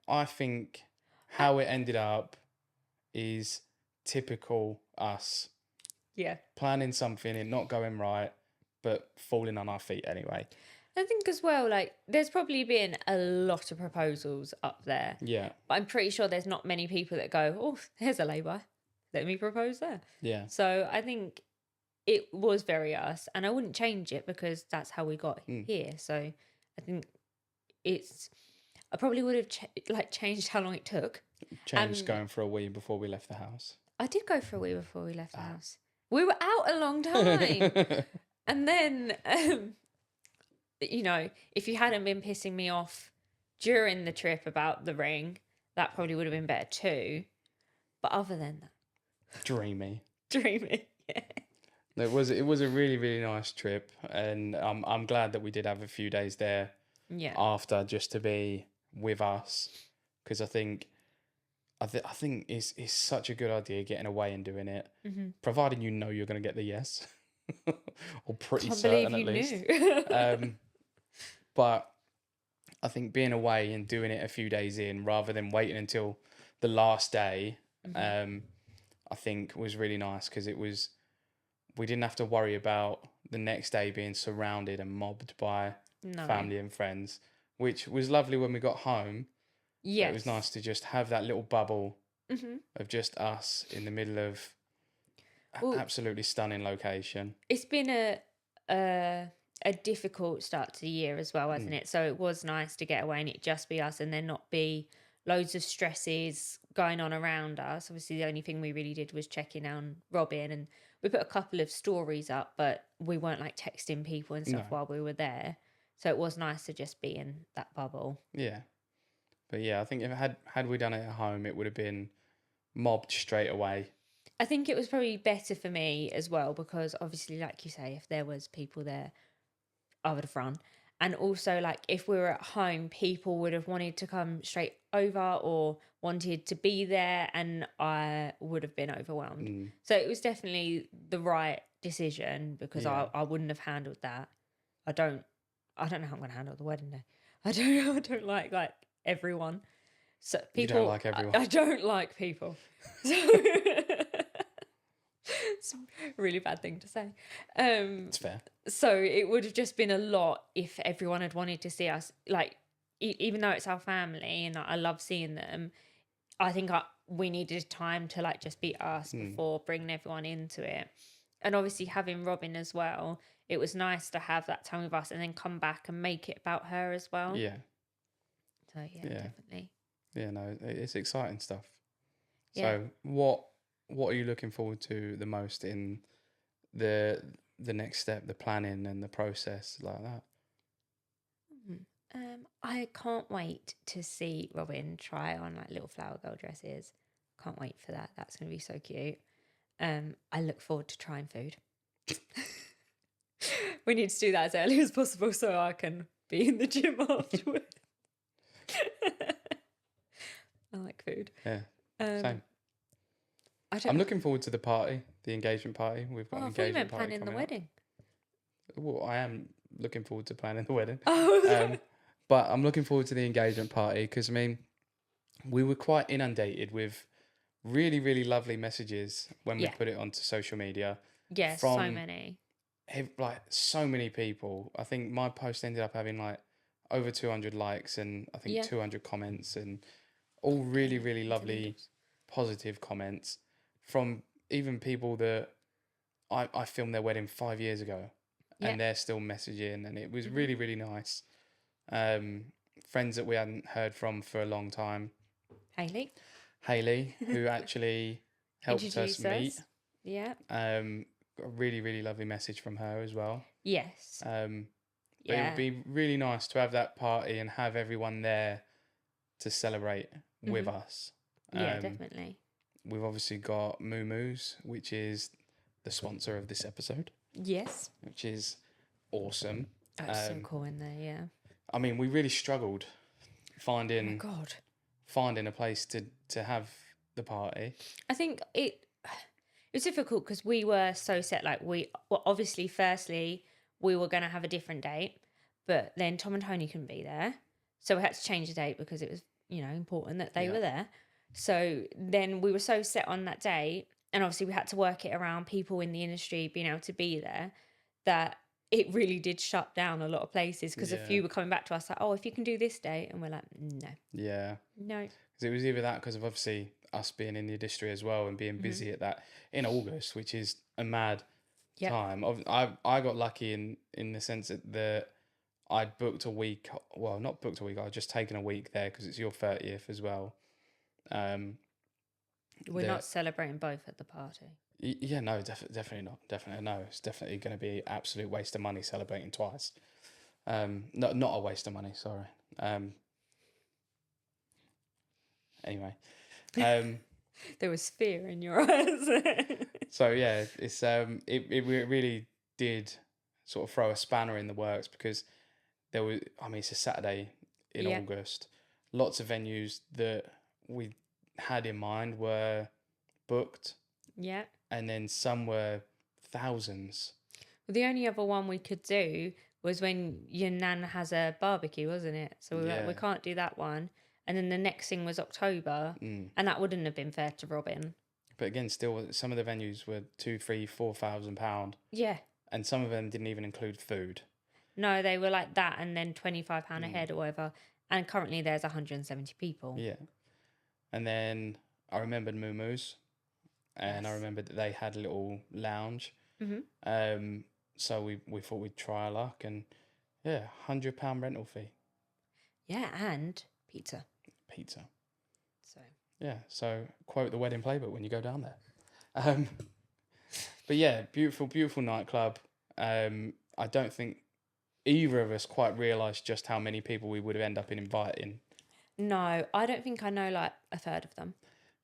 nice. think how it ended up is typical us. Yeah. Planning something and not going right, but falling on our feet anyway. I think as well, like, there's probably been a lot of proposals up there. Yeah. But I'm pretty sure there's not many people that go, oh, here's a lay-by. Let me propose there. Yeah. So I think it was very us, and I wouldn't change it because that's how we got here. So I think I probably would have changed how long it took. Changed going for a wee before we left the house. I did go for a wee before we left the house. We were out a long time. And then, if you hadn't been pissing me off during the trip about the ring, that probably would have been better too. But other than that, Dreamy. dreamy. Yeah. It was a really, really nice trip, and I'm glad that we did have a few days there Yeah. after just to be with us, because I think it's such a good idea getting away and doing it, providing you know you're going to get the yes, or pretty Can't certain believe at you least. knew. But I think being away and doing it a few days in rather than waiting until the last day, I think was really nice, because we didn't have to worry about the next day being surrounded and mobbed by No. family and friends, which was lovely when we got home. Yes. It was nice to just have that little bubble of just us in the middle of absolutely stunning location. It's been a difficult start to the year as well, hasn't it? So it was nice to get away and it just be us, and then not be loads of stresses going on around us. Obviously, the only thing we really did was checking on Robin, and we put a couple of stories up, but we weren't like texting people and stuff No. while we were there. So it was nice to just be in that bubble. Yeah. But yeah, I think if had we done it at home, it would have been mobbed straight away. I think it was probably better for me as well, because obviously, like you say, if there was people there, I would have run. And also, like, if we were at home, people would have wanted to come straight over or wanted to be there, and I would have been overwhelmed. So it was definitely the right decision, because Yeah. I wouldn't have handled that. I don't know how I'm going to handle the wedding day. I don't like everyone. So people, You don't like everyone. I don't like people. So it's a really bad thing to say. It's fair. So it would have just been a lot if everyone had wanted to see us. Like, even though it's our family and I love seeing them, I think we needed time to like just be us before bringing everyone into it. And obviously having Robin as well, it was nice to have that time with us and then come back and make it about her as well. Yeah. So yeah. Definitely. Yeah, no, it's exciting stuff. Yeah. So what are you looking forward to the most in the next step, the planning and the process like that? I can't wait to see Robin try on like little flower girl dresses. Can't wait for that. That's going to be so cute. I look forward to trying food. We need to do that as early as possible so I can be in the gym afterwards. I like food. Yeah, same. I'm I'm looking forward to the party, the engagement party. We've got an I thought you engagement meant party planning the coming up. wedding. Well, I am looking forward to planning the wedding. Oh, But I'm looking forward to the engagement party because, I mean, we were quite inundated with really, really lovely messages when we Yeah. put it onto social media. yes, so from- many. Like, so many people. I think my post ended up having, like, over 200 likes and I think Yeah. 200 comments and all really, really lovely, positive comments from even people that I filmed their wedding 5 years ago. Yeah. And they're still messaging, and it was really, really nice. Friends that we hadn't heard from for a long time. Hayley, who actually helped us Introduce meet. us. Yeah. A really, really lovely message from her as well. Yes. But it Yeah. would be really nice to have that party and have everyone there to celebrate with us. Yeah, definitely. We've obviously got Moo Moo's, which is the sponsor of this episode, Yes. which is awesome. That's so cool in there, yeah. I mean, we really struggled Oh my finding God. a place to have the party. I think it was difficult because we were so set. Like, obviously, firstly, we were going to have a different date, but then Tom and Tony couldn't be there. So we had to change the date because it was, important that they were there. So then we were so set on that date, and obviously we had to work it around people in the industry being able to be there, that it really did shut down a lot of places because a few were coming back to us like, oh, if you can do this date. And we're like, no. Yeah. No. Because it was either that because of obviously us being in the industry as well and being busy at that in August, which is a mad time. I got lucky in the sense that I'd booked a week. Well, not booked a week. I'd just taken a week there because it's your 30th as well. We're not celebrating both at the party. Yeah, no, definitely not. Definitely no. It's definitely going to be an absolute waste of money celebrating twice. Not a waste of money. Sorry. Anyway, There was fear in your eyes. so yeah, it's it really did sort of throw a spanner in the works because there was. I mean, it's a Saturday in August. Lots of venues that we had in mind were booked. Yeah. And then some were thousands. Well, the only other one we could do was when your nan has a barbecue, wasn't it? So we were like, we can't do that one. And then the next thing was October, and that wouldn't have been fair to Robin. But again, still, some of the venues were £2,000, £3,000, £4,000. Yeah. And some of them didn't even include food. No, they were like that, and then £25 a head or whatever. And currently there's 170 people. Yeah. And then I remembered Moo Moo's. And I remembered that they had a little lounge. So we thought we'd try our luck. And yeah, £100 rental fee. Yeah, and pizza. Pizza. So Yeah, so quote the wedding playbook when you go down there. Um, but yeah, beautiful, beautiful nightclub. I don't think either of us quite realised just how many people we would have ended up inviting. No, I don't think I know like a third of them.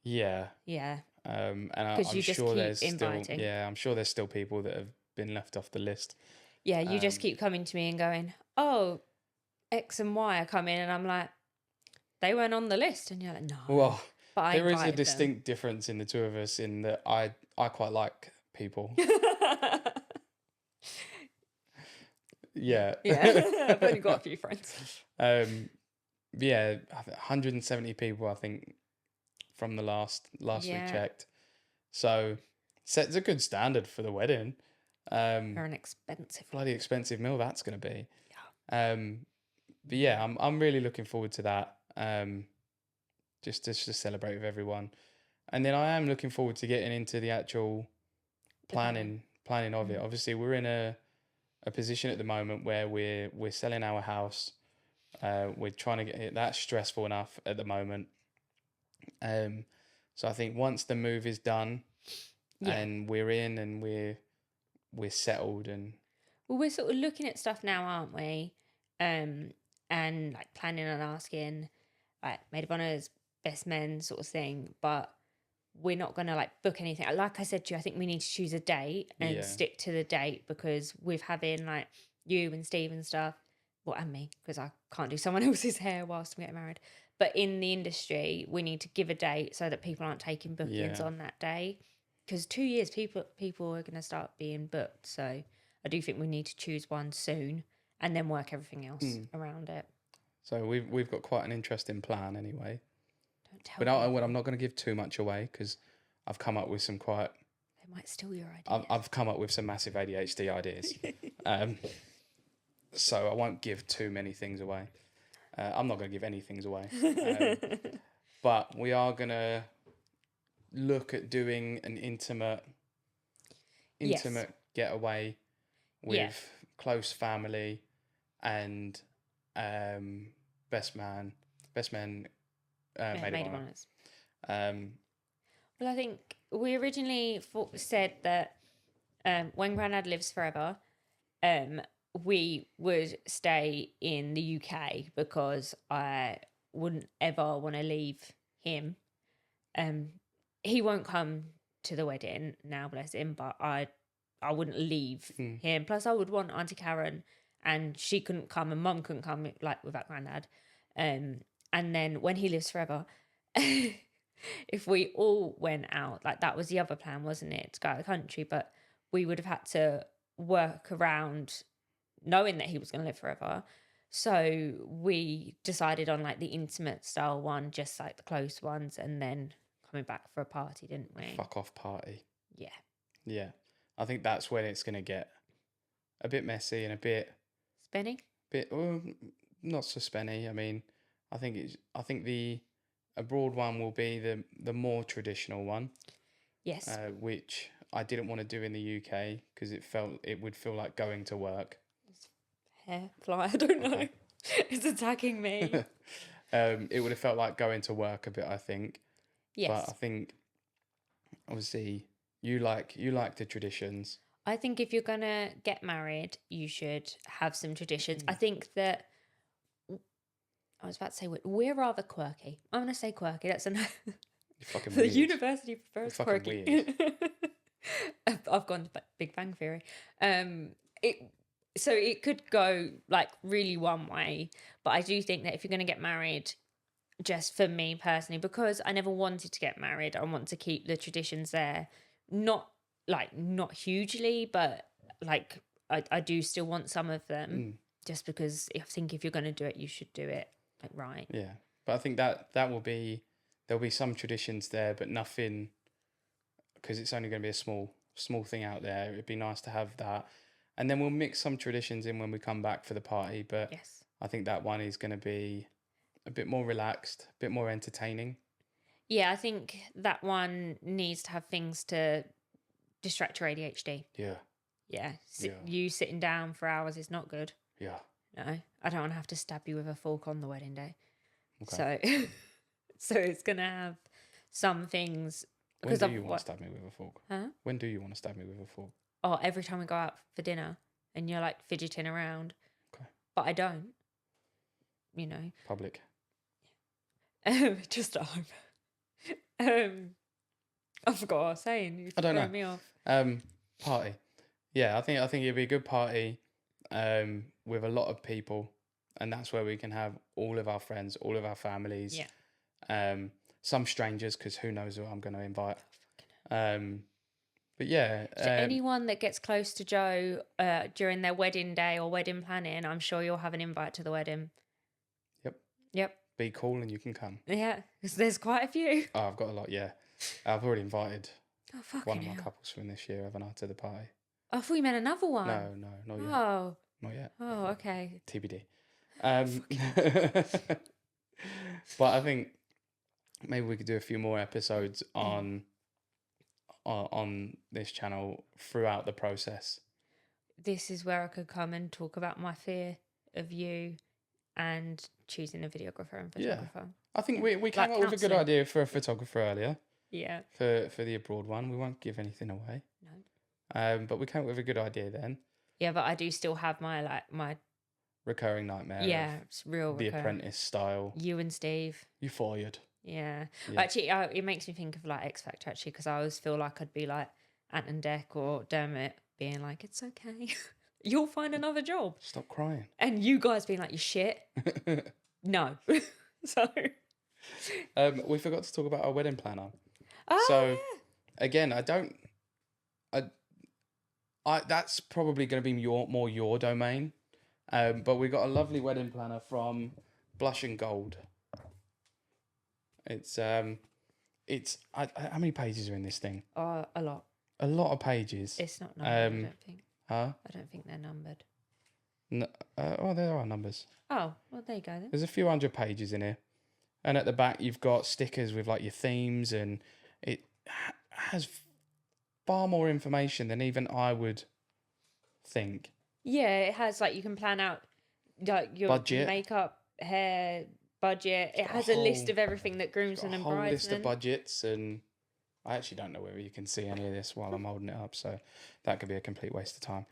Yeah. Yeah. And 'Cause I'm you just sure keep there's inviting. I'm sure there's still people that have been left off the list. Yeah, you just keep coming to me and going, oh, X and Y are coming. And I'm like, they weren't on the list. And you're like, no. Well, but I there is a invited distinct difference in the two of us in that I quite like people. them. Yeah. Yeah. I've only got a few friends. Yeah, 170 people, I think, from the last we checked. So sets a good standard for the wedding. For an expensive bloody expensive meal that's going to be. Yeah. But yeah, I'm really looking forward to that. Just to celebrate with everyone, and then I am looking forward to getting into the actual planning of it. Obviously, we're in a position at the moment where we're selling our house. We're trying to get it. That's stressful enough at the moment. So I think once the move is done, and we're in and we're settled and well, we're sort of looking at stuff now, aren't we? And like planning and asking, like maid of honours, best men sort of thing. But we're not gonna like book anything. Like I said to you, I think we need to choose a date and stick to the date because with having like you and Steve and stuff, well, and me because I can't do someone else's hair whilst we get married. But in the industry, we need to give a date so that people aren't taking bookings on that day. Because 2 years, people are going to start being booked. So I do think we need to choose one soon and then work everything else around it. So we've got quite an interesting plan anyway. Don't tell But me. I'm not going to give too much away because I've come up with some quite. They might steal your ideas. I've come up with some massive ADHD ideas. So I won't give too many things away. I'm not going to give any things away. But we are going to look at doing an intimate getaway with close family and best men maid of honours. Well, I think we originally said that when Grandad lives forever, we would stay in the UK because I wouldn't ever want to leave him. He won't come to the wedding now, bless him, but I wouldn't leave him. Plus, I would want Auntie Karen, and she couldn't come, and Mum couldn't come like without Grandad. And then when he lives forever, if we all went out, like that was the other plan, wasn't it, to go out of the country? But we would have had to work around knowing that he was going to live forever. So we decided on like the intimate style one, just like the close ones, and then coming back for a party, didn't we? Fuck off party. Yeah. Yeah. I think that's when it's going to get a bit messy and a bit Spenny? Not so spenny. I mean, I think the abroad one will be the more traditional one. Yes. Which I didn't want to do in the UK because it would feel like going to work. Hair fly, I don't know. It's attacking me. It would have felt like going to work a bit, I think. Yes. But I think obviously you like the traditions. I think if you're gonna get married, you should have some traditions. I think that I was about to say we're rather quirky. I'm gonna say quirky. That's You're fucking the weird. university prefers You're fucking quirky. Weird. I've gone to Big Bang Theory. So it could go like really one way, but I do think that if you're going to get married, just for me personally, because I never wanted to get married, I want to keep the traditions there. Not hugely, but like I do still want some of them, just because I think if you're going to do it, you should do it like right. Yeah, but I think that will be, there'll be some traditions there, but nothing, because it's only going to be a small thing out there. It'd be nice to have that. And then we'll mix some traditions in when we come back for the party. But yes. I think that one is going to be a bit more relaxed, a bit more entertaining. Yeah, I think that one needs to have things to distract your ADHD. Yeah. Yeah. You sitting down for hours is not good. Yeah. No, I don't want to have to stab you with a fork on the wedding day. Okay. So it's going to have some things When because do I've you want to stab me with a fork? Huh? When do you want to stab me with a fork? Oh, every time we go out for dinner and you're like fidgeting around. Okay. But I don't. You know. Public. Just at home. I forgot what I was saying. You I don't know. me off. Party. Yeah, I think it'd be a good party with a lot of people, and that's where we can have all of our friends, all of our families. Yeah. Some strangers, because who knows who I'm going to invite. But yeah. So anyone that gets close to Joe during their wedding day or wedding planning, I'm sure you'll have an invite to the wedding. Yep. Be cool and you can come. Yeah, because there's quite a few. Oh, I've got a lot, yeah. I've already invited one of my hell. couples from this year, haven't I, to the party. I thought you meant another one. No, not yet. Oh. Not yet. Oh, okay. TBD. But I think maybe we could do a few more episodes on this channel throughout the process. This is where I could come and talk about my fear of you and choosing a videographer and photographer. Yeah. I think we came up with a good idea for a photographer earlier. Yeah. For the abroad one. We won't give anything away. No. But we came up with a good idea then. Yeah, but I do still have my Recurring nightmare. Yeah, it's real The recurring. Apprentice style. You and Steve. You fired. Yeah. Yeah. Actually, it makes me think of like X Factor actually, because I always feel like I'd be like Ant and Dec or Dermot being like, it's okay. You'll find another job. Stop crying. And you guys being like, you're shit. No. So. We forgot to talk about our wedding planner. Oh, So, yeah. again, that's probably going to be more your domain. But we got a lovely wedding planner from Blush and Gold. It's how many pages are in this thing? A lot. A lot of pages. It's not numbered, I don't think. Huh? I don't think they're numbered. No, there are numbers. Oh, well, there you go then. There's a few hundred pages in here. And at the back, you've got stickers with like your themes, and it has far more information than even I would think. Yeah, it has like you can plan out like your Budget. makeup, hair, budget. It has a list of everything that groomsmen and A whole list of bridesmen. budgets, and I actually don't know whether you can see any of this while I'm holding it up, so that could be a complete waste of time.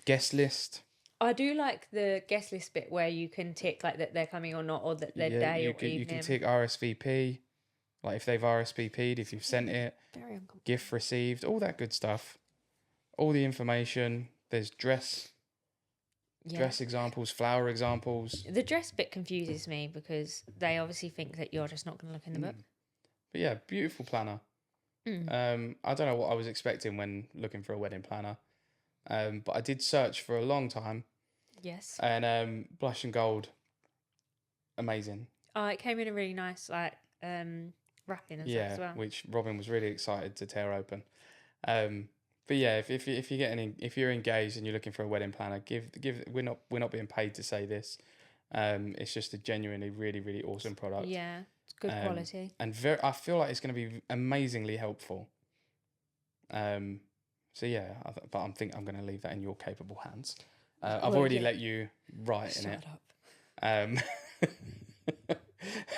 Guest list. I do like the guest list bit where you can tick like that they're coming or not, or that their day or evening. You can tick RSVP, like if they've RSVP'd, if you've sent it, Very uncomfortable. gift received, all that good stuff. All the information. There's dress examples, flower examples. The dress bit confuses me because they obviously think that you're just not going to look in the book. But yeah, beautiful planner. I don't know what I was expecting when looking for a wedding planner. But I did search for a long time. Yes. And Blush and Gold, amazing. Oh, it came in a really nice like wrapping and stuff as well. Which Robin was really excited to tear open. But yeah, if you're engaged and you're looking for a wedding planner, we're not being paid to say this. It's just a genuinely really, really awesome product. Yeah, it's good quality. And I feel like it's going to be amazingly helpful. So yeah, but I'm going to leave that in your capable hands. I've already let you write in it. Shut up.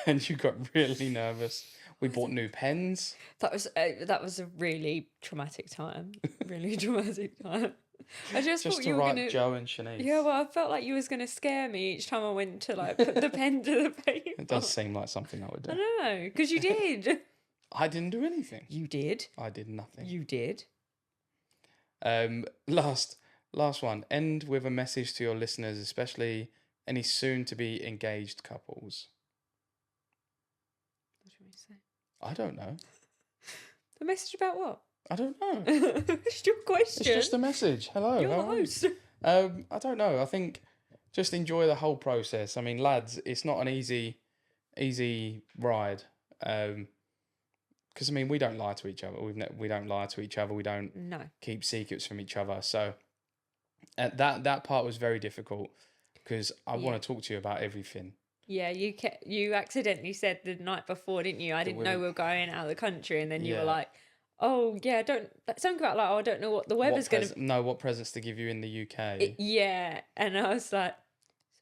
And you got really nervous. We bought new pens. That was a really traumatic time. Really traumatic time. I just thought to you were write gonna. Joe and Chanice. Yeah, well, I felt like you was gonna scare me each time I went to like put the pen to the paper. It does seem like something I would do. I know, because you did. I didn't do anything. You did. I did nothing. You did. Last one. End with a message to your listeners, especially any soon-to-be engaged couples. What do you want me to say? I don't know. The message about what? I don't know. It's your question. It's just a message. Hello. You're the how are you? host. I don't know. I think just enjoy the whole process. I mean, lads, it's not an easy ride. Because I mean, we don't lie to each other. We don't lie to each other. We don't keep secrets from each other. So that part was very difficult because I want to talk to you about everything. Yeah, you accidentally said the night before, didn't you? I didn't know we were going out of the country, and then you were like, "Oh yeah, something about like, oh, I don't know what the weather's going to." No, what presents to give you in the UK? Yeah, and I was like,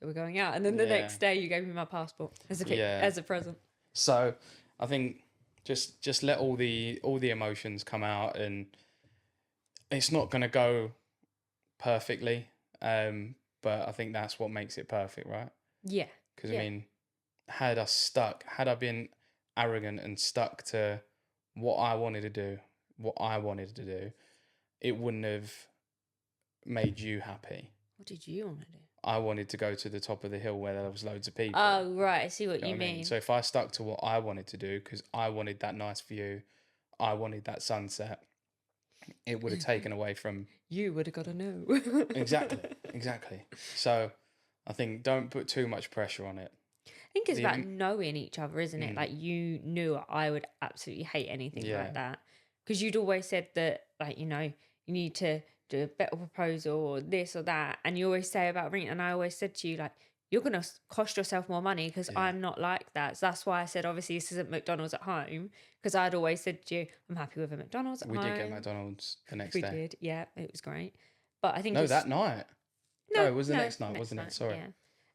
"So we're going out," and then the next day you gave me my passport as a present. So I think Just let all the emotions come out, and it's not going to go perfectly, but I think that's what makes it perfect, right? Yeah. Because Yeah. I mean, had I been arrogant and stuck to what I wanted to do, it wouldn't have made you happy. What did you want to do? I wanted to go to the top of the hill where there was loads of people. Oh, right. I see what You know you what I mean. So if I stuck to what I wanted to do, because I wanted that nice view, I wanted that sunset, it would have taken away from... You would have got to know. Exactly. So I think don't put too much pressure on it. I think it's about knowing each other, isn't it? Like, you knew I would absolutely hate anything like that. Because you'd always said that, like, you know, you need to do a better proposal or this or that. And you always say about ring. And I always said to you, like, you're going to cost yourself more money because I'm not like that. So that's why I said, obviously, this isn't McDonald's at home. Because I'd always said to you, I'm happy with a McDonald's at home. We did get McDonald's the next day. We did, yeah. It was great. But I think No, that night. No, it was the next night, wasn't it? Sorry.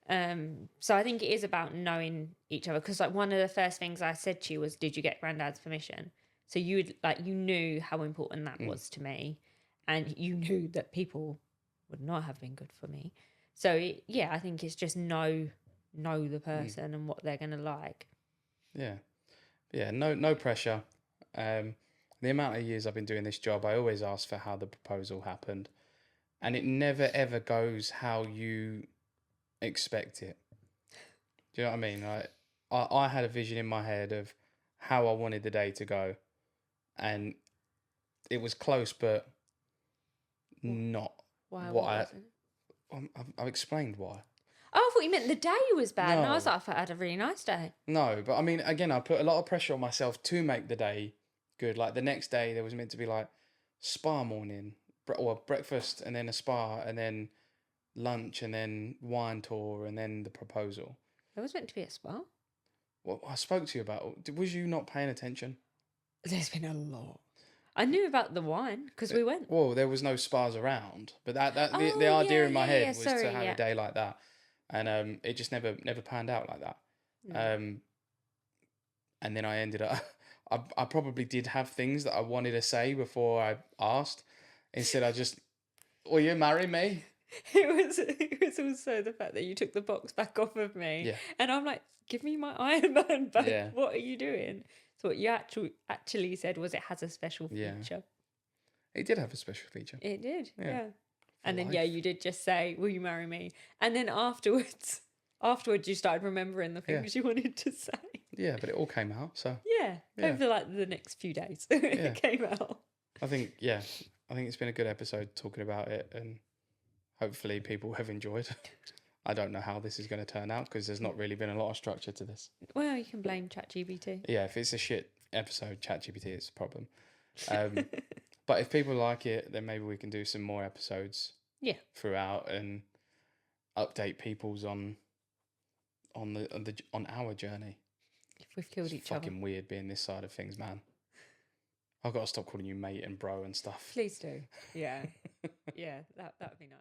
Yeah. So I think it is about knowing each other, because like one of the first things I said to you was, did you get Granddad's permission? So you knew how important that was to me, and you knew that people would not have been good for me. So I think it's just know the person and what they're gonna like. Yeah. No pressure. The amount of years I've been doing this job, I always ask for how the proposal happened, and it never ever goes how you expect it. Do you know what I mean? I had a vision in my head of how I wanted the day to go, and it was close, but not Why? I've explained why. Oh, I thought you meant the day was bad. And I was No. like, I thought I had a really nice day. No, but I mean, again, I put a lot of pressure on myself to make the day good. Like the next day, there was meant to be like spa morning, or breakfast, and then a spa, and then lunch, and then wine tour, and then the proposal. There was meant to be a spa. What I spoke to you about, was you not paying attention? There's been a lot. I knew about the wine because we went. Well, there was no spas around, but the idea in my head was to have a day like that, and it just never panned out like that. And then I ended up, I probably did have things that I wanted to say before I asked. Instead, I just, will you marry me? It was also the fact that you took the box back off of me, and I'm like, give me my Iron Man back. Yeah. What are you doing? So what you actually said was, it has a special feature. It did have a special feature. It did, yeah. And then you did just say, will you marry me? And then afterwards you started remembering the things you wanted to say. Yeah, but it all came out, so. Yeah. Over like the next few days it came out. I think it's been a good episode talking about it, and hopefully people have enjoyed. I don't know how this is going to turn out, because there's not really been a lot of structure to this. Well, you can blame ChatGPT. Yeah, if it's a shit episode, ChatGPT is the problem. But if people like it, then maybe we can do some more episodes throughout and update people's on our journey. If we've killed each other. It's fucking weird being this side of things, man. I've got to stop calling you mate and bro and stuff. Please do. Yeah. Yeah, that would be nice.